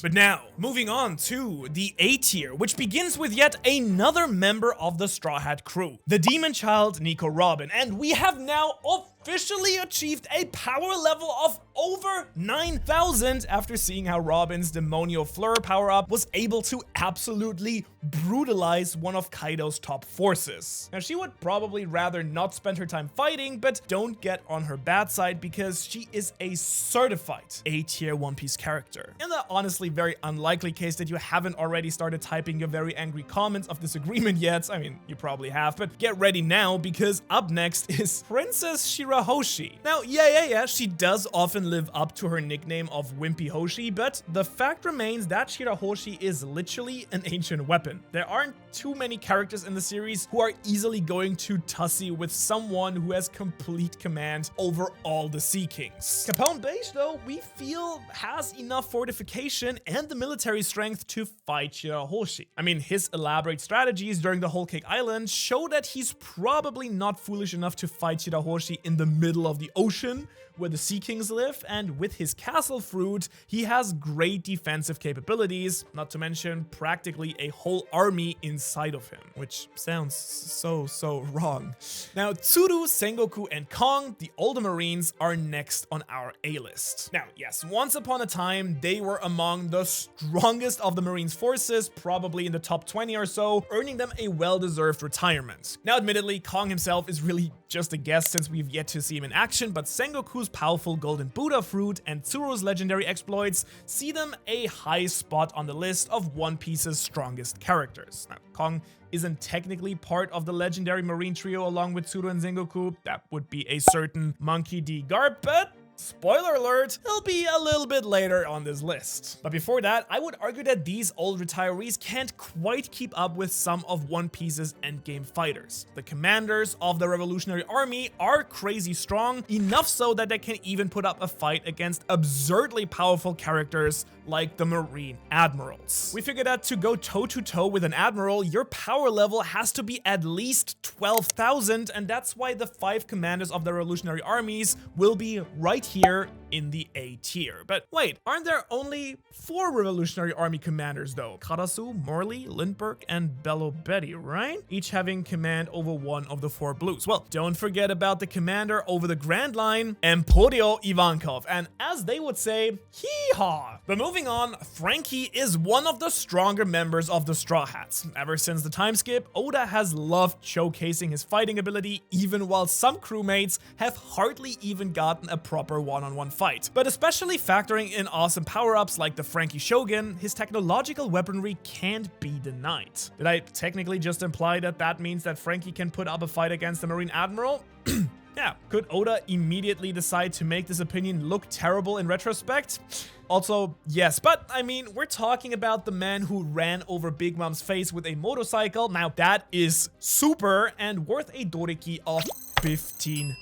But now, moving on to the A tier, which begins with yet another member of the Straw Hat crew, the Demon Child Nico Robin, and we have now officially achieved a power level of over 9,000 after seeing how Robin's Demonio Fleur power-up was able to absolutely brutalize one of Kaido's top forces. Now, she would probably rather not spend her time fighting, but don't get on her bad side because she is a certified A-tier One Piece character. In the honestly very unlikely case that you haven't already started typing your very angry comments of disagreement yet, I mean, you probably have, but get ready now because up next is Princess Shirahoshi. Now, yeah, she does often live up to her nickname of Wimpy Hoshi, but the fact remains that Shirahoshi is literally an ancient weapon. There aren't too many characters in the series who are easily going to tussy with someone who has complete command over all the Sea Kings. Capone Beige, though, we feel has enough fortification and the military strength to fight Shirahoshi. I mean, his elaborate strategies during the Whole Cake Island show that he's probably not foolish enough to fight Shirahoshi in the middle of the ocean where the Sea Kings live, and with his castle fruit, he has great defensive capabilities, not to mention practically a whole army inside of him, which sounds so wrong. Now, Tsuru, Sengoku, and Kong, the older Marines, are next on our A-list. Now, yes, once upon a time, they were among the strongest of the Marines' forces, probably in the top 20 or so, earning them a well-deserved retirement. Now, admittedly, Kong himself is really just a guess since we've yet to see him in action, but Sengoku's powerful Golden Buddha fruit and Tsuru's legendary exploits see them a high spot on the list of One Piece's strongest characters. Now, Kong isn't technically part of the legendary Marine trio along with Tsuru and Sengoku. That would be a certain Monkey D. Garp, but spoiler alert, he'll be a little bit later on this list. But before that, I would argue that these old retirees can't quite keep up with some of One Piece's endgame fighters. The commanders of the Revolutionary Army are crazy strong, enough so that they can even put up a fight against absurdly powerful characters like the Marine Admirals. We figured that to go toe-to-toe with an Admiral, your power level has to be at least 12,000, and that's why the 5 commanders of the Revolutionary Armies will be right here in the A tier. But wait, aren't there only 4 Revolutionary Army commanders though? Karasu, Morley, Lindbergh, and Bello Betty, right? Each having command over one of the 4 blues. Well, don't forget about the commander over the Grand Line, Emporio Ivankov, and as they would say, hee-haw. But moving on, Frankie is one of the stronger members of the Straw Hats. Ever since the time skip, Oda has loved showcasing his fighting ability, even while some crewmates have hardly even gotten a proper one-on-one fight. But especially factoring in awesome power-ups like the Frankie Shogun, his technological weaponry can't be denied. Did I technically just imply that that means that Frankie can put up a fight against the Marine Admiral? Yeah, could Oda immediately decide to make this opinion look terrible in retrospect? Also, yes, but I mean, we're talking about the man who ran over Big Mom's face with a motorcycle. Now that is super and worth a Doriki of 15,000.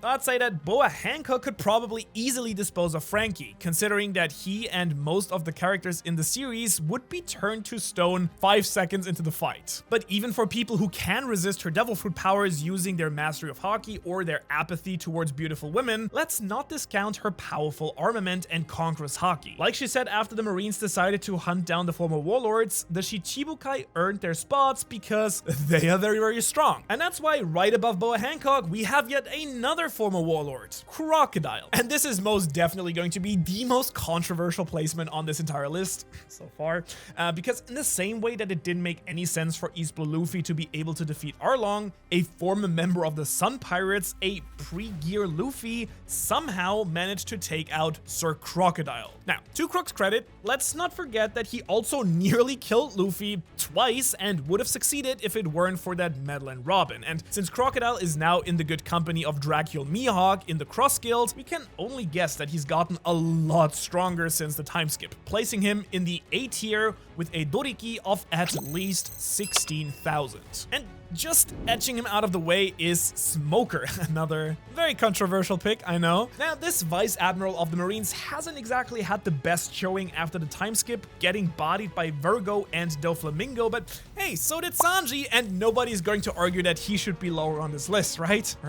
I'd say that Boa Hancock could probably easily dispose of Frankie, considering that he and most of the characters in the series would be turned to stone 5 seconds into the fight. But even for people who can resist her devil fruit powers using their mastery of hockey or their apathy towards beautiful women, let's not discount her powerful armament and conqueror's hockey. Like she said after the Marines decided to hunt down the former warlords, the Shichibukai earned their spots because they are very strong. And that's why right above Boa Hancock, we have yet another former warlord, Crocodile. And this is most definitely going to be the most controversial placement on this entire list so far, because in the same way that it didn't make any sense for East Blue Luffy to be able to defeat Arlong, a former member of the Sun Pirates, a pre-gear Luffy, somehow managed to take out Sir Crocodile. Now, to Croc's credit, let's not forget that he also nearly killed Luffy twice and would have succeeded if it weren't for that Madeline Robin. And since Crocodile is now in the good company of Dracula Mihawk in the Cross Guild, we can only guess that he's gotten a lot stronger since the time skip, placing him in the A tier with a Doriki of at least 16,000. And just etching him out of the way is Smoker, another very controversial pick, I know. Now, this Vice Admiral of the Marines hasn't exactly had the best showing after the time skip, getting bodied by Virgo and Doflamingo, but hey, so did Sanji, and nobody's going to argue that he should be lower on this list, right?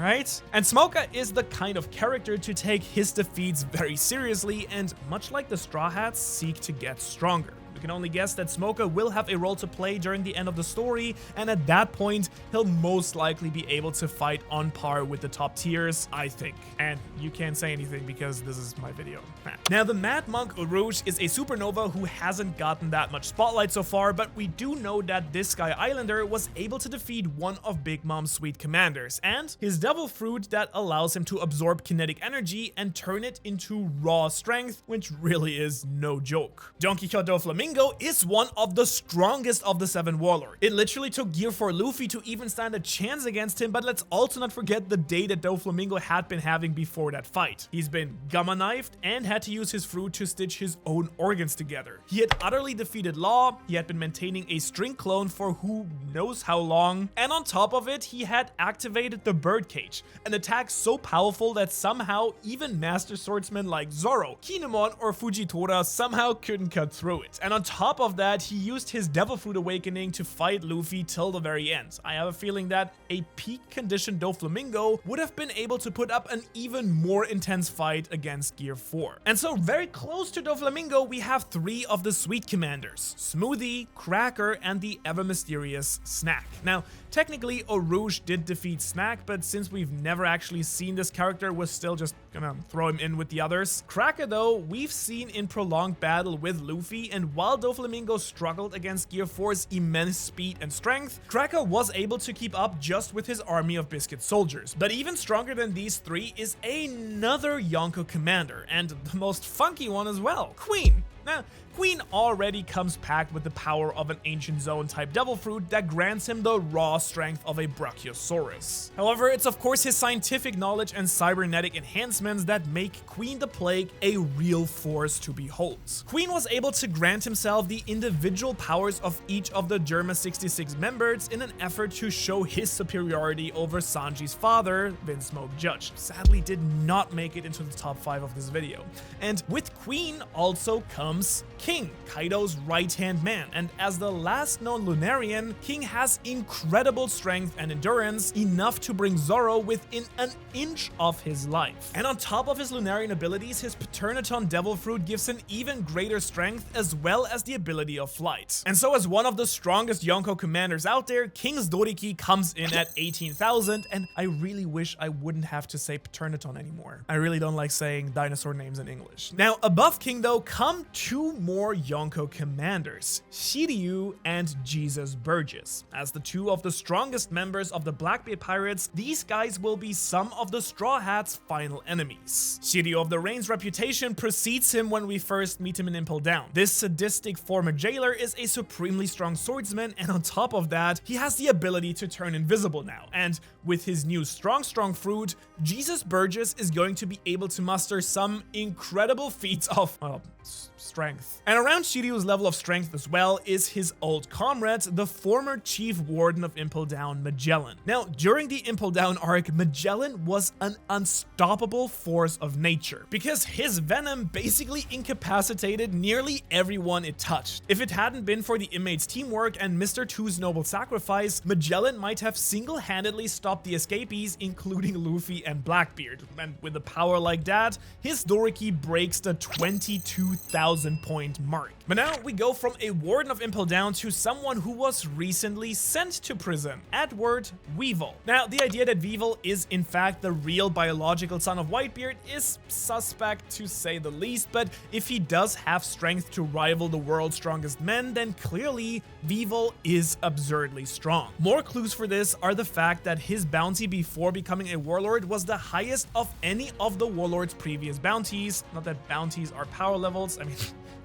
And Smoker is the kind of character to take his defeats very seriously, and much like the Straw Hats, seek to get stronger. We can only guess that Smoker will have a role to play during the end of the story, and at that point, he'll most likely be able to fight on par with the top tiers, I think. And you can't say anything because this is my video. Now, the Mad Monk Uruj is a supernova who hasn't gotten that much spotlight so far, but we do know that this Sky Islander was able to defeat one of Big Mom's sweet commanders, and his devil fruit that allows him to absorb kinetic energy and turn it into raw strength, which really is no joke. Don Quixote Doflamingo is one of the strongest of the 7 warlords. It literally took Gear 4 Luffy to even stand a chance against him, but let's also not forget the day that Doflamingo had been having before that fight. He's been gamma knifed and had to use his fruit to stitch his own organs together. He had utterly defeated Law, he had been maintaining a string clone for who knows how long, and on top of it, he had activated the Birdcage, an attack so powerful that somehow even master swordsmen like Zoro, Kinemon, or Fujitora somehow couldn't cut through it. And on top of that, he used his Devil Fruit Awakening to fight Luffy till the very end. I have a feeling that a peak conditioned Doflamingo would have been able to put up an even more intense fight against Gear 4. And so very close to Doflamingo, we have 3 of the sweet commanders: Smoothie, Cracker, and the ever mysterious Snack. Now, technically, Uruj did defeat Snack, but since we've never actually seen this character, we're still just gonna throw him in with the others. Cracker, though, we've seen in prolonged battle with Luffy, and while Doflamingo struggled against Gear 4's immense speed and strength, Cracker was able to keep up just with his army of biscuit soldiers. But even stronger than these 3 is another Yonko commander, and the most funky one as well, Queen. Now, Queen already comes packed with the power of an Ancient Zone type Devil Fruit that grants him the raw strength of a Brachiosaurus. However, it's of course his scientific knowledge and cybernetic enhancements that make Queen the Plague a real force to behold. Queen was able to grant himself the individual powers of each of the Germa 66 members in an effort to show his superiority over Sanji's father, Vince Smoke Judge. Sadly did not make it into the top 5 of this video. And with Queen also comes King, Kaido's right-hand man, and as the last known Lunarian, King has incredible strength and endurance, enough to bring Zoro within an inch of his life. And on top of his Lunarian abilities, his Paternaton Devil Fruit gives him even greater strength as well as the ability of flight. And so as one of the strongest Yonko commanders out there, King's Doriki comes in at 18,000, and I really wish I wouldn't have to say Paternaton anymore. I really don't like saying dinosaur names in English. Now, above King though, come 2 more Yonko commanders, Shiryu and Jesus Burgess. As the 2 of the strongest members of the Blackbeard Pirates, these guys will be some of the Straw Hat's final enemies. Shiryu of the Rain's reputation precedes him when we first meet him in Impel Down. This sadistic former jailer is a supremely strong swordsman, and on top of that, he has the ability to turn invisible now. And with his new strong fruit, Jesus Burgess is going to be able to muster some incredible feats of, strength. And around Shiryu's level of strength as well is his old comrade, the former chief warden of Impel Down, Magellan. Now, during the Impel Down arc, Magellan was an unstoppable force of nature because his venom basically incapacitated nearly everyone it touched. If it hadn't been for the inmates' teamwork and Mr. Two's noble sacrifice, Magellan might have single-handedly stopped the escapees, including Luffy and Blackbeard. And with a power like that, his Doriki breaks the 22,000 point mark. But now we go from a warden of Impel Down to someone who was recently sent to prison, Edward Weevil. Now, the idea that Weevil is in fact the real biological son of Whitebeard is suspect to say the least, but if he does have strength to rival the world's strongest men, then clearly Weevil is absurdly strong. More clues for this are the fact that his bounty before becoming a warlord was the highest of any of the warlord's previous bounties. Not that bounties are power levels, I mean,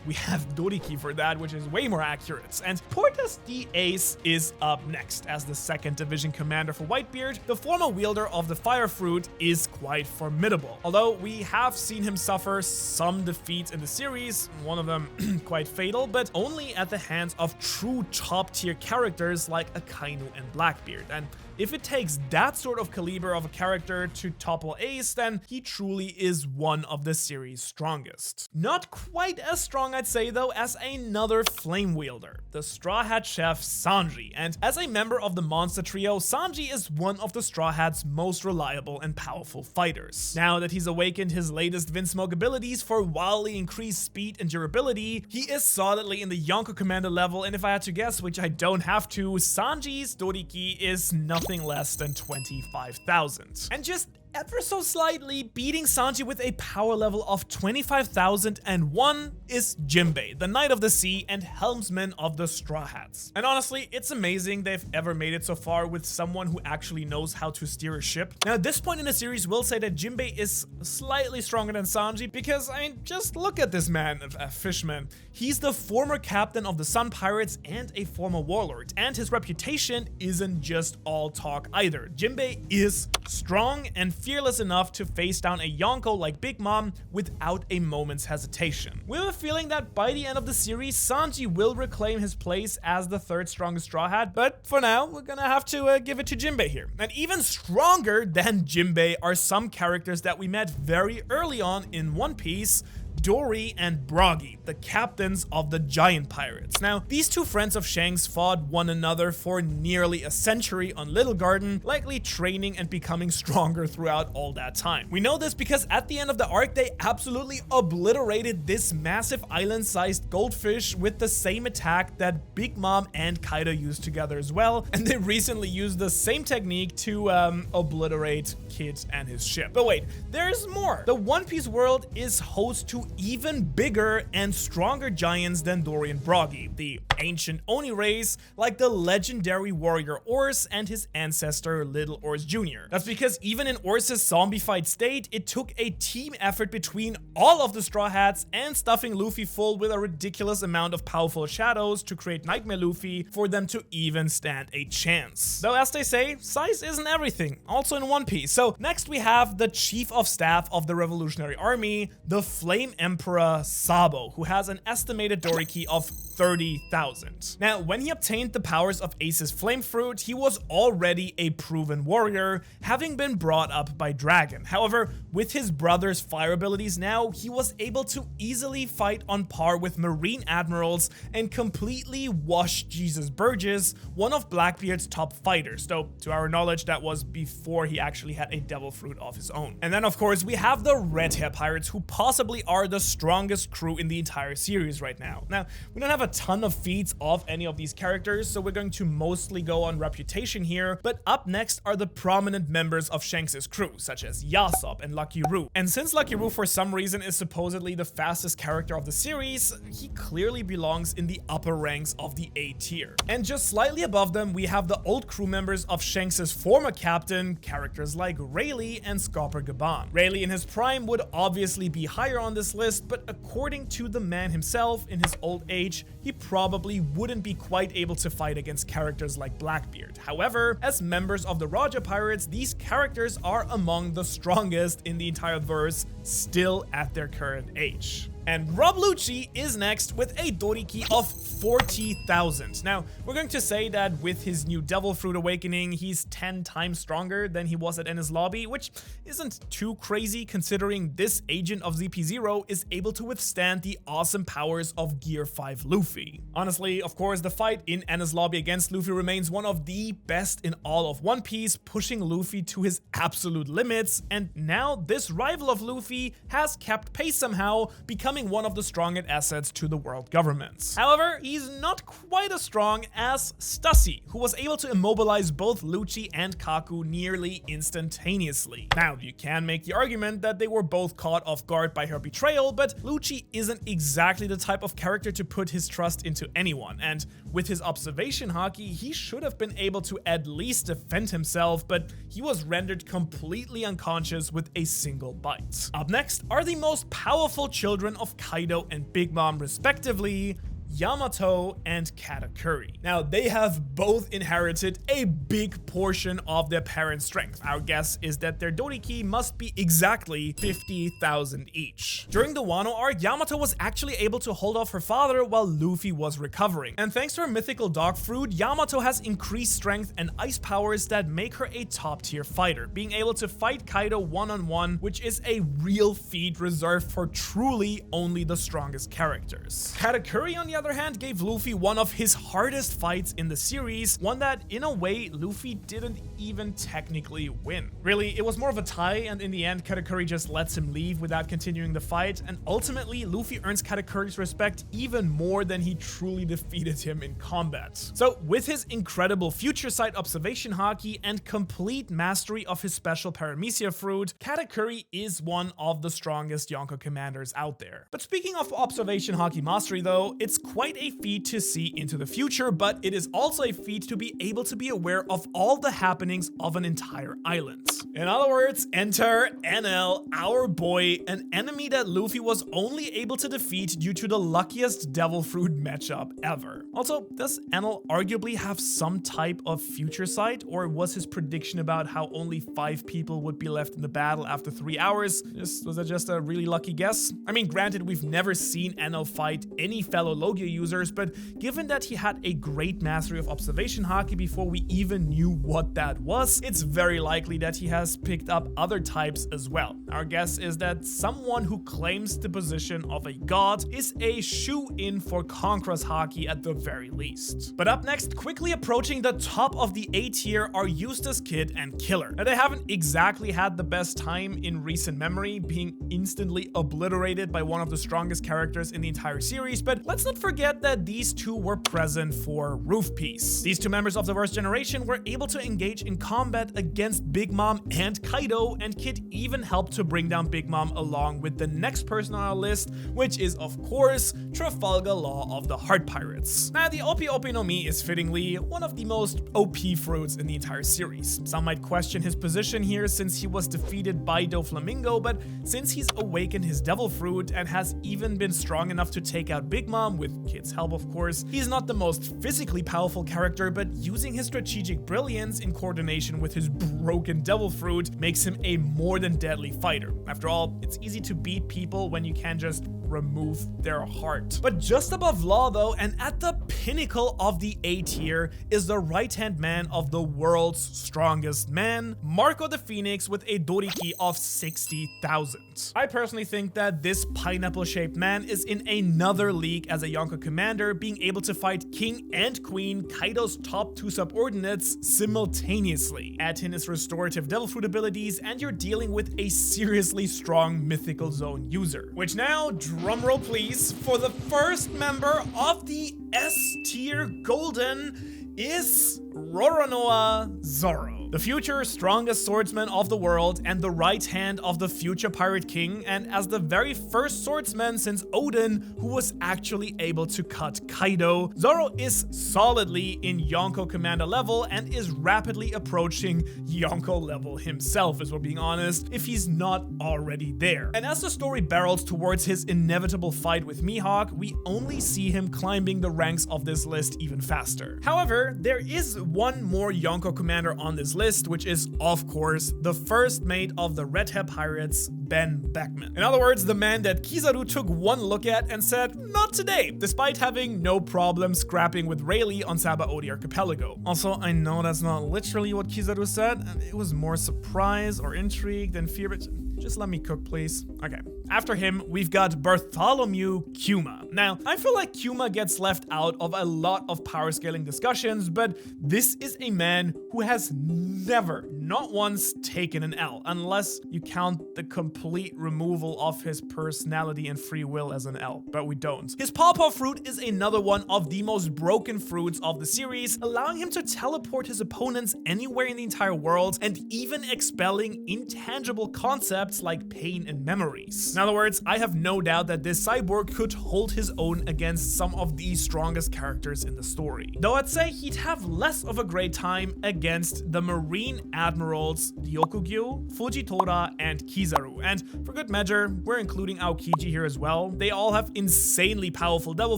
we have Doriki for that, which is way more accurate. And Portas the Ace is up next. As the 2nd Division commander for Whitebeard, the former wielder of the Fire Fruit is quite formidable. Although we have seen him suffer some defeats in the series, one of them quite fatal, but only at the hands of true top-tier characters like Akainu and Blackbeard. And if it takes that sort of caliber of a character to topple Ace, then he truly is one of the series' strongest. Not quite as strong, I'd say though, as another flame wielder, the Straw Hat Chef Sanji, and as a member of the monster trio, Sanji is one of the Straw Hat's most reliable and powerful fighters. Now that he's awakened his latest Vinsmoke abilities for wildly increased speed and durability, he is solidly in the Yonko commander level, and if I had to guess, which I don't have to, Sanji's Doriki is nothing less than 25,000. And just ever so slightly beating Sanji with a power level of 25,001 is Jinbei, the Knight of the Sea and helmsman of the Straw Hats. And honestly, it's amazing they've ever made it so far with someone who actually knows how to steer a ship. Now at this point in the series, we'll say that Jinbei is slightly stronger than Sanji because, I mean, just look at this man, Fishman. He's the former captain of the Sun Pirates and a former warlord, and his reputation isn't just all talk either. Jinbei is strong and fearless enough to face down a Yonko like Big Mom without a moment's hesitation. We have a feeling that by the end of the series, Sanji will reclaim his place as the third strongest Straw Hat, but for now, we're gonna have to give it to Jinbei here. And even stronger than Jinbei are some characters that we met very early on in One Piece, Dory and Broggy, the captains of the giant pirates. Now, these two friends of Shanks fought one another for nearly a century on Little Garden, likely training and becoming stronger throughout all that time. We know this because at the end of the arc, they absolutely obliterated this massive island-sized goldfish with the same attack that Big Mom and Kaido used together as well, and they recently used the same technique to obliterate Kid and his ship. But wait, there's more. The One Piece world is host to even bigger and stronger giants than Dory and Broggy, the ancient Oni race, like the legendary warrior Ors and his ancestor Little Ors Jr. That's because even in Ors's zombified state, it took a team effort between all of the Straw Hats and stuffing Luffy full with a ridiculous amount of powerful shadows to create Nightmare Luffy for them to even stand a chance. Though as they say, size isn't everything, also in One Piece. So next we have the Chief of Staff of the Revolutionary Army, the Flame Emperor Sabo, who has an estimated Doriki of 30,000. Now, when he obtained the powers of Ace's Flame Fruit, he was already a proven warrior, having been brought up by Dragon. However, with his brother's fire abilities now, he was able to easily fight on par with Marine Admirals and completely wash Jesus Burgess, one of Blackbeard's top fighters, though to our knowledge that was before he actually had a Devil Fruit of his own. And then of course we have the Red Hair Pirates, who possibly are the strongest crew in the entire series right now. Now, we don't have a ton of feats of any of these characters, so we're going to mostly go on reputation here, but up next are the prominent members of Shanks' crew, such as Yasop and Lucky Roo. And since Lucky Roo for some reason is supposedly the fastest character of the series, he clearly belongs in the upper ranks of the A tier. And just slightly above them, we have the old crew members of Shanks' former captain, characters like Rayleigh and Scopper Gaban. Rayleigh in his prime would obviously be higher on this list, but according to the man himself, in his old age, he probably wouldn't be quite able to fight against characters like Blackbeard. However, as members of the Roger Pirates, these characters are among the strongest in the entire verse, still at their current age. And Rob Lucci is next with a Doriki of 40,000. Now, we're going to say that with his new Devil Fruit awakening, he's 10 times stronger than he was at Enies Lobby, which isn't too crazy considering this agent of ZP0 is able to withstand the awesome powers of Gear 5 Luffy. Honestly, of course, the fight in Enies Lobby against Luffy remains one of the best in all of One Piece, pushing Luffy to his absolute limits, and now this rival of Luffy has kept pace somehow, becoming one of the strongest assets to the world governments. However, he's not quite as strong as Stussy, who was able to immobilize both Lucci and Kaku nearly instantaneously. Now, you can make the argument that they were both caught off guard by her betrayal, but Lucci isn't exactly the type of character to put his trust into anyone, and with his observation haki, he should have been able to at least defend himself, but he was rendered completely unconscious with a single bite. Up next are the most powerful children of Kaido and Big Mom respectively, Yamato and Katakuri. Now, they have both inherited a big portion of their parents' strength. Our guess is that their Doriki must be exactly 50,000 each. During the Wano arc, Yamato was actually able to hold off her father while Luffy was recovering. And thanks to her mythical dog fruit, Yamato has increased strength and ice powers that make her a top-tier fighter, being able to fight Kaido one-on-one, which is a real feat reserved for truly only the strongest characters. Katakuri, on the other hand, gave Luffy one of his hardest fights in the series, one that, in a way, Luffy didn't even technically win. Really, it was more of a tie, and in the end, Katakuri just lets him leave without continuing the fight, and ultimately, Luffy earns Katakuri's respect even more than he truly defeated him in combat. So, with his incredible future sight observation haki and complete mastery of his special paramecia fruit, Katakuri is one of the strongest Yonko commanders out there. But speaking of observation haki mastery though, it's quite a feat to see into the future, but it is also a feat to be able to be aware of all the happenings of an entire island. In other words, enter NL, our boy, an enemy that Luffy was only able to defeat due to the luckiest devil fruit matchup ever. Also, does NL arguably have some type of future sight, or was his prediction about how only 5 people would be left in the battle after 3 hours? Was that just a really lucky guess? I mean, granted, we've never seen NL fight any fellow Logia users, but given that he had a great mastery of observation haki before we even knew what that was, it's very likely that he has picked up other types as well. Our guess is that someone who claims the position of a god is a shoe-in for Conqueror's haki at the very least. But up next, quickly approaching the top of the A tier are Eustace, Kid, and Killer. Now, they haven't exactly had the best time in recent memory, being instantly obliterated by one of the strongest characters in the entire series, but let's not forget that these two were present for Roof Piece. These two members of the first generation were able to engage in combat against Big Mom and Kaido, and Kid even helped to bring down Big Mom along with the next person on our list, which is of course Trafalgar Law of the Heart Pirates. Now, the Opi Opi no Mi is fittingly one of the most OP fruits in the entire series. Some might question his position here since he was defeated by Doflamingo, but since he's awakened his devil fruit and has even been strong enough to take out Big Mom, with Kid's help of course, he's not the most physically powerful character, but using his strategic brilliance in coordination with his broken devil fruit makes him a more than deadly fighter. After all, it's easy to beat people when you can just remove their heart. But just above Law though, and at the pinnacle of the A tier, is the right-hand man of the world's strongest man, Marco the Phoenix, with a Doriki of 60,000. I personally think that this pineapple-shaped man is in another league as a Yonko commander, being able to fight King and Queen, Kaido's top 2 subordinates, simultaneously. Add in his restorative devil fruit abilities, and you're dealing with a seriously strong mythical zone user. Which now, drumroll please, for the first member of the S tier golden is Roronoa Zoro, the future strongest swordsman of the world and the right hand of the future Pirate King, and as the very first swordsman since Odin who was actually able to cut Kaido, Zoro is solidly in Yonko commander level and is rapidly approaching Yonko level himself, as we're being honest, if he's not already there. And as the story barrels towards his inevitable fight with Mihawk, we only see him climbing the ranks of this list even faster. However, there is one more Yonko commander on this list, which is, of course, the first mate of the Red Hair Pirates, Ben Beckman. In other words, the man that Kizaru took one look at and said, not today, despite having no problem scrapping with Rayleigh on Sabaody Archipelago. Also, I know that's not literally what Kizaru said, and it was more surprise or intrigue than fear, but just let me cook, please. Okay. After him, we've got Bartholomew Kuma. Now, I feel like Kuma gets left out of a lot of power scaling discussions, but this is a man who has never, not once, taken an L, unless you count the complete removal of his personality and free will as an L, but we don't. His Pawpaw fruit is another one of the most broken fruits of the series, allowing him to teleport his opponents anywhere in the entire world and even expelling intangible concepts like pain and memories. In other words, I have no doubt that this cyborg could hold his his own against some of the strongest characters in the story. Though I'd say he'd have less of a great time against the Marine Admirals Ryokugyu, Fujitora, and Kizaru. And for good measure, we're including Aokiji here as well. They all have insanely powerful devil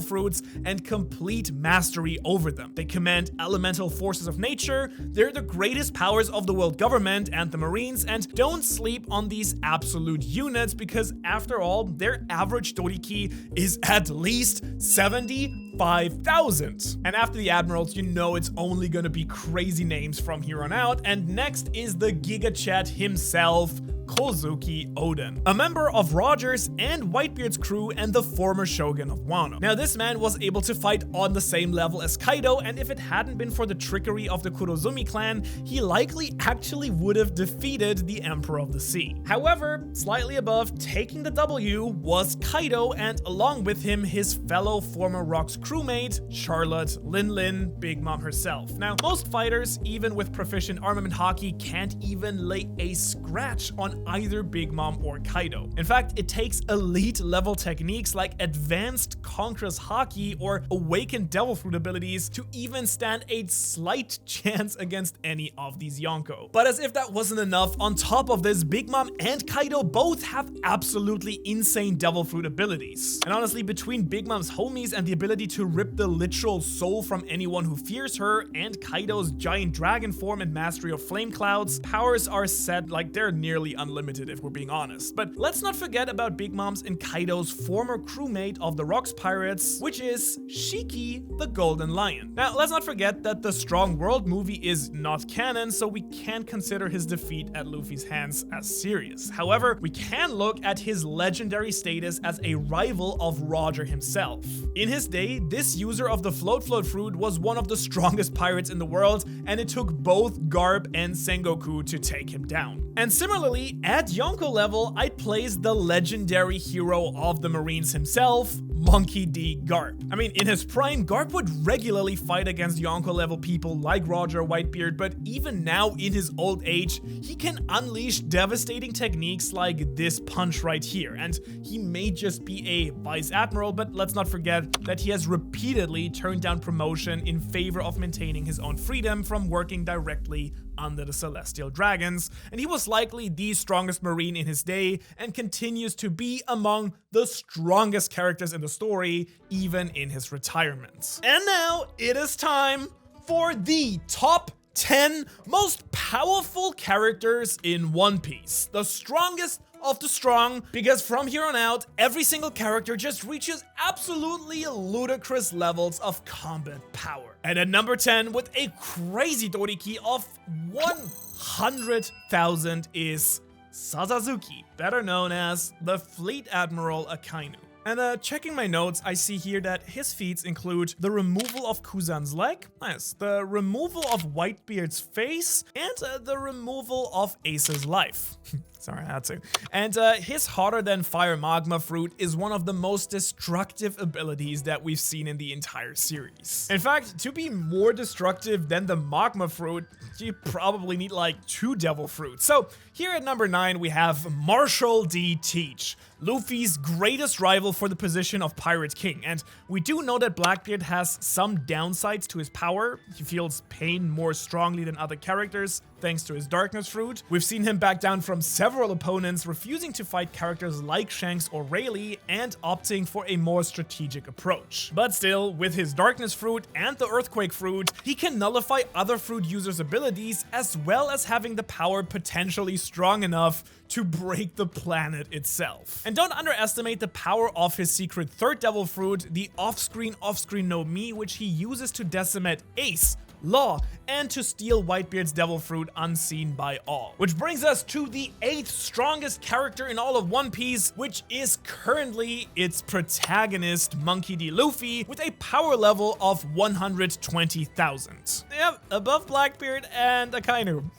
fruits and complete mastery over them. They command elemental forces of nature, they're the greatest powers of the world government and the Marines, and don't sleep on these absolute units because after all, their average Doriki is at least 75,000. And after the admirals, you know it's only gonna be crazy names from here on out. And next is the Giga Chat himself, Kozuki Oden, a member of Roger's and Whitebeard's crew and the former shogun of Wano. Now this man was able to fight on the same level as Kaido, and if it hadn't been for the trickery of the Kurozumi clan, he likely actually would have defeated the Emperor of the Sea. However, slightly above taking the W was Kaido, and along with him his fellow former Rocks crewmate, Charlotte Lin, Big Mom herself. Now most fighters, even with proficient armament hockey, can't even lay a scratch on either Big Mom or Kaido. In fact, it takes elite level techniques like advanced Conqueror's Haki or awakened Devil Fruit abilities to even stand a slight chance against any of these Yonko. But as if that wasn't enough, on top of this, Big Mom and Kaido both have absolutely insane Devil Fruit abilities. And honestly, between Big Mom's homies and the ability to rip the literal soul from anyone who fears her, and Kaido's giant dragon form and mastery of flame clouds, powers are set like they're nearly unlimited if we're being honest. But let's not forget about Big Mom's and Kaido's former crewmate of the Rocks Pirates, which is Shiki the Golden Lion. Now, let's not forget that the Strong World movie is not canon, so we can't consider his defeat at Luffy's hands as serious. However, we can look at his legendary status as a rival of Roger himself. In his day, this user of the Float Fruit was one of the strongest pirates in the world, and it took both Garp and Sengoku to take him down. And similarly, at Yonko level, I'd place the legendary hero of the Marines himself, Monkey D. Garp. I mean, in his prime, Garp would regularly fight against Yonko level people like Roger Whitebeard, but even now in his old age, he can unleash devastating techniques like this punch right here. And he may just be a vice admiral, but let's not forget that he has repeatedly turned down promotion in favor of maintaining his own freedom from working directly under the Celestial Dragons, and he was likely the strongest Marine in his day and continues to be among the strongest characters in the story, even in his retirement. And now it is time for the top 10 most powerful characters in One Piece. The strongest of the strong, because from here on out, every single character just reaches absolutely ludicrous levels of combat power. And at number 10, with a crazy Doriki of 100,000 is Sasasuke, better known as the Fleet Admiral Akainu. And checking my notes, I see here that his feats include the removal of Kuzan's leg, nice, the removal of Whitebeard's face, and the removal of Ace's life. Sorry, I had to. And his hotter than fire magma fruit is one of the most destructive abilities that we've seen in the entire series. In fact, to be more destructive than the magma fruit, you probably need like 2 devil fruits. So here at number 9, we have Marshall D. Teach, Luffy's greatest rival for the position of Pirate King. And we do know that Blackbeard has some downsides to his power. He feels pain more strongly than other characters, thanks to his darkness fruit. We've seen him back down from several opponents, refusing to fight characters like Shanks or Rayleigh, and opting for a more strategic approach. But still, with his darkness fruit and the earthquake fruit, he can nullify other fruit users' abilities, as well as having the power potentially strong enough to break the planet itself. And don't underestimate the power of his secret third devil fruit, the off-screen no Mi, which he uses to decimate Ace, Law, and to steal Whitebeard's devil fruit unseen by all. Which brings us to the 8th strongest character in all of One Piece, which is currently its protagonist, Monkey D. Luffy, with a power level of 120,000. Yep, above Blackbeard and Akainu.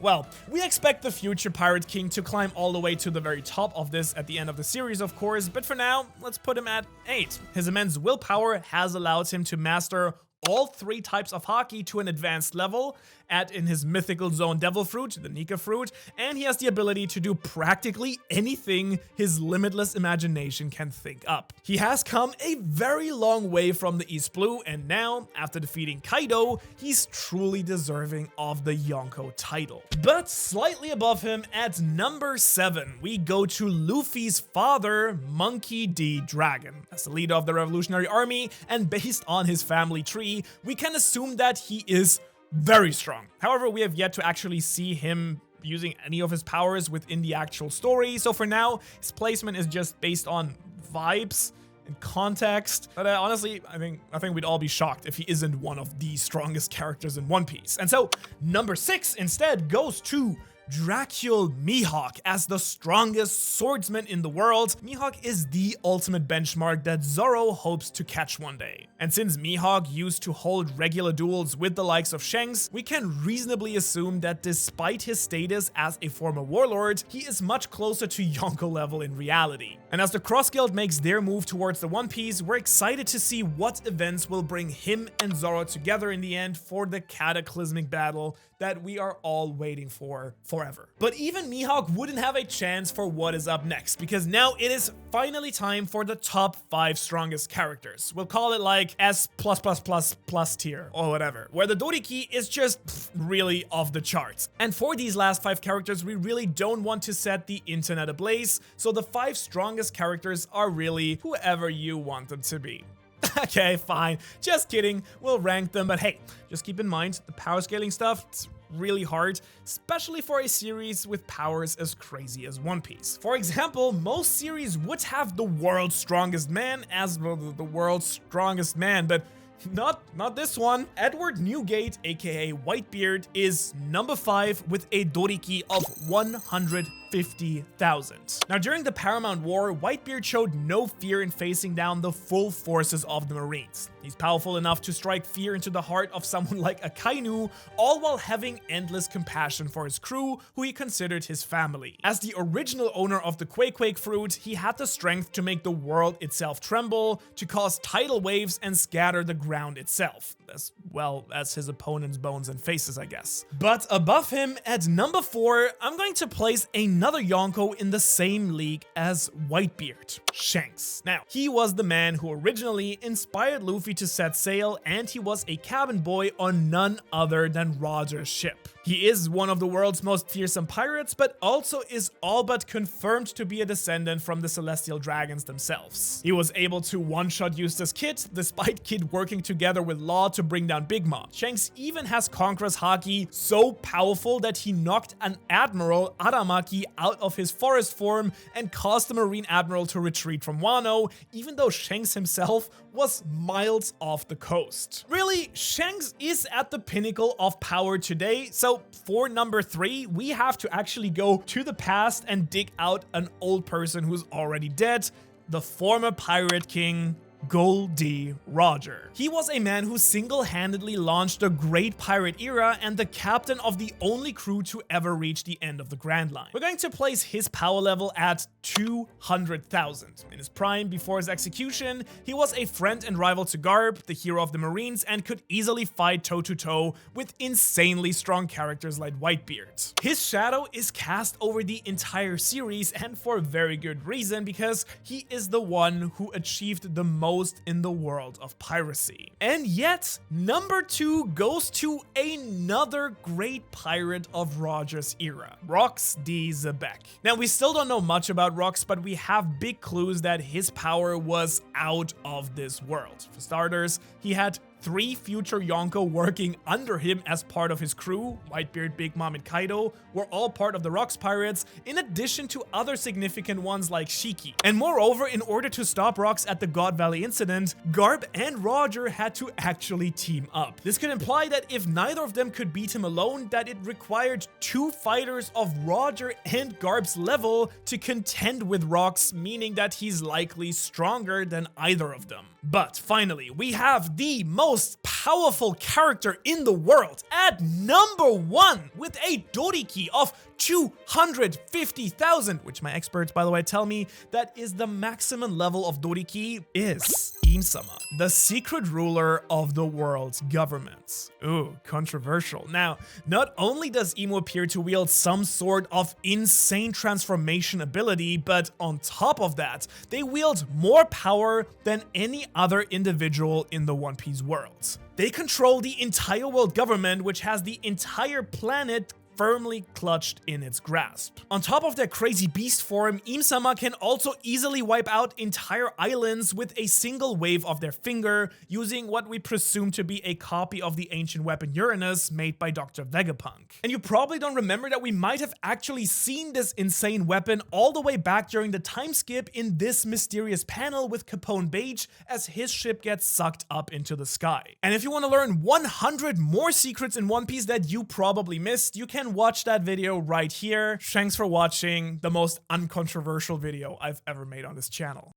Well, we expect the future Pirate King to climb all the way to the very top of this at the end of the series, of course, but for now, let's put him at 8. His immense willpower has allowed him to master all 3 types of Haki to an advanced level, add in his mythical zone devil fruit, the Nika fruit, and he has the ability to do practically anything his limitless imagination can think up. He has come a very long way from the East Blue, and now, after defeating Kaido, he's truly deserving of the Yonko title. But slightly above him at number 7, we go to Luffy's father, Monkey D. Dragon. As the leader of the Revolutionary Army, and based on his family tree, we can assume that he is very strong. However, we have yet to actually see him using any of his powers within the actual story, so for now, his placement is just based on vibes and context. But honestly, I think we'd all be shocked if he isn't one of the strongest characters in One Piece. And so, number 6 instead goes to Dracul Mihawk as the strongest swordsman in the world. Mihawk is the ultimate benchmark that Zoro hopes to catch one day. And since Mihawk used to hold regular duels with the likes of Shanks, we can reasonably assume that despite his status as a former warlord, he is much closer to Yonko level in reality. And as the Cross Guild makes their move towards the One Piece, we're excited to see what events will bring him and Zoro together in the end for the cataclysmic battle that we are all waiting for forever. But even Mihawk wouldn't have a chance for what is up next, because now it is finally time for the top 5 strongest characters. We'll call it like S+++ tier or whatever, where the Doriki is just really off the charts. And for these last 5 characters, we really don't want to set the internet ablaze, so the 5 strongest characters are really whoever you want them to be. Okay, fine. Just kidding. We'll rank them, but hey, just keep in mind the power scaling stuff, it's really hard, especially for a series with powers as crazy as One Piece. For example, most series would have the world's strongest man as the world's strongest man, but not this one. Edward Newgate, aka Whitebeard, is number 5 with a Doriki of 150,000. Now, during the Paramount War, Whitebeard showed no fear in facing down the full forces of the Marines. He's powerful enough to strike fear into the heart of someone like Akainu, all while having endless compassion for his crew, who he considered his family. As the original owner of the Quake fruit, he had the strength to make the world itself tremble, to cause tidal waves and scatter the ground itself, as well as his opponent's bones and faces, I guess. But above him, at number 4, I'm going to place another Yonko in the same league as Whitebeard, Shanks. Now, he was the man who originally inspired Luffy to set sail, and he was a cabin boy on none other than Roger's ship. He is one of the world's most fearsome pirates, but also is all but confirmed to be a descendant from the Celestial Dragons themselves. He was able to one-shot Eustace Kid, despite Kid working together with Law to bring down Big Mom. Shanks even has Conqueror's Haki so powerful that he knocked an admiral, Aramaki, out of his forest form and caused the Marine Admiral to retreat from Wano, even though Shanks himself was miles off the coast. Really, Shanks is at the pinnacle of power today, so for number 3, we have to actually go to the past and dig out an old person who's already dead, the former Pirate King, Gold D. Roger. He was a man who single-handedly launched the Great Pirate Era and the captain of the only crew to ever reach the end of the Grand Line. We're going to place his power level at 200,000. In his prime, before his execution, he was a friend and rival to Garp, the hero of the Marines, and could easily fight toe-to-toe with insanely strong characters like Whitebeard. His shadow is cast over the entire series, and for a very good reason, because he is the one who achieved the most in the world of piracy. And yet, number 2 goes to another great pirate of Roger's era, Rox D. Zebek. Now, we still don't know much about Rox, but we have big clues that his power was out of this world. For starters, he had 3 future Yonko working under him as part of his crew. Whitebeard, Big Mom, and Kaido were all part of the Rox Pirates, in addition to other significant ones like Shiki. And moreover, in order to stop Rox at the God Valley incident, Garp and Roger had to actually team up. This could imply that if neither of them could beat him alone, that it required 2 fighters of Roger and Garp's level to contend with Rox, meaning that he's likely stronger than either of them. But finally, we have the most powerful character in the world at number 1 with a Doriki of 250,000, which my experts, by the way, tell me that is the maximum level of Doriki, is Im-sama, the secret ruler of the world's governments. Ooh, controversial. Now, not only does Imo appear to wield some sort of insane transformation ability, but on top of that, they wield more power than any other individual in the One Piece world. They control the entire world government, which has the entire planet firmly clutched in its grasp. On top of their crazy beast form, Im-sama can also easily wipe out entire islands with a single wave of their finger, using what we presume to be a copy of the ancient weapon Uranus made by Dr. Vegapunk. And you probably don't remember that we might have actually seen this insane weapon all the way back during the time skip in this mysterious panel with Capone Beige as his ship gets sucked up into the sky. And if you want to learn 100 more secrets in One Piece that you probably missed, you can watch that video right here. Thanks for watching the most uncontroversial video I've ever made on this channel.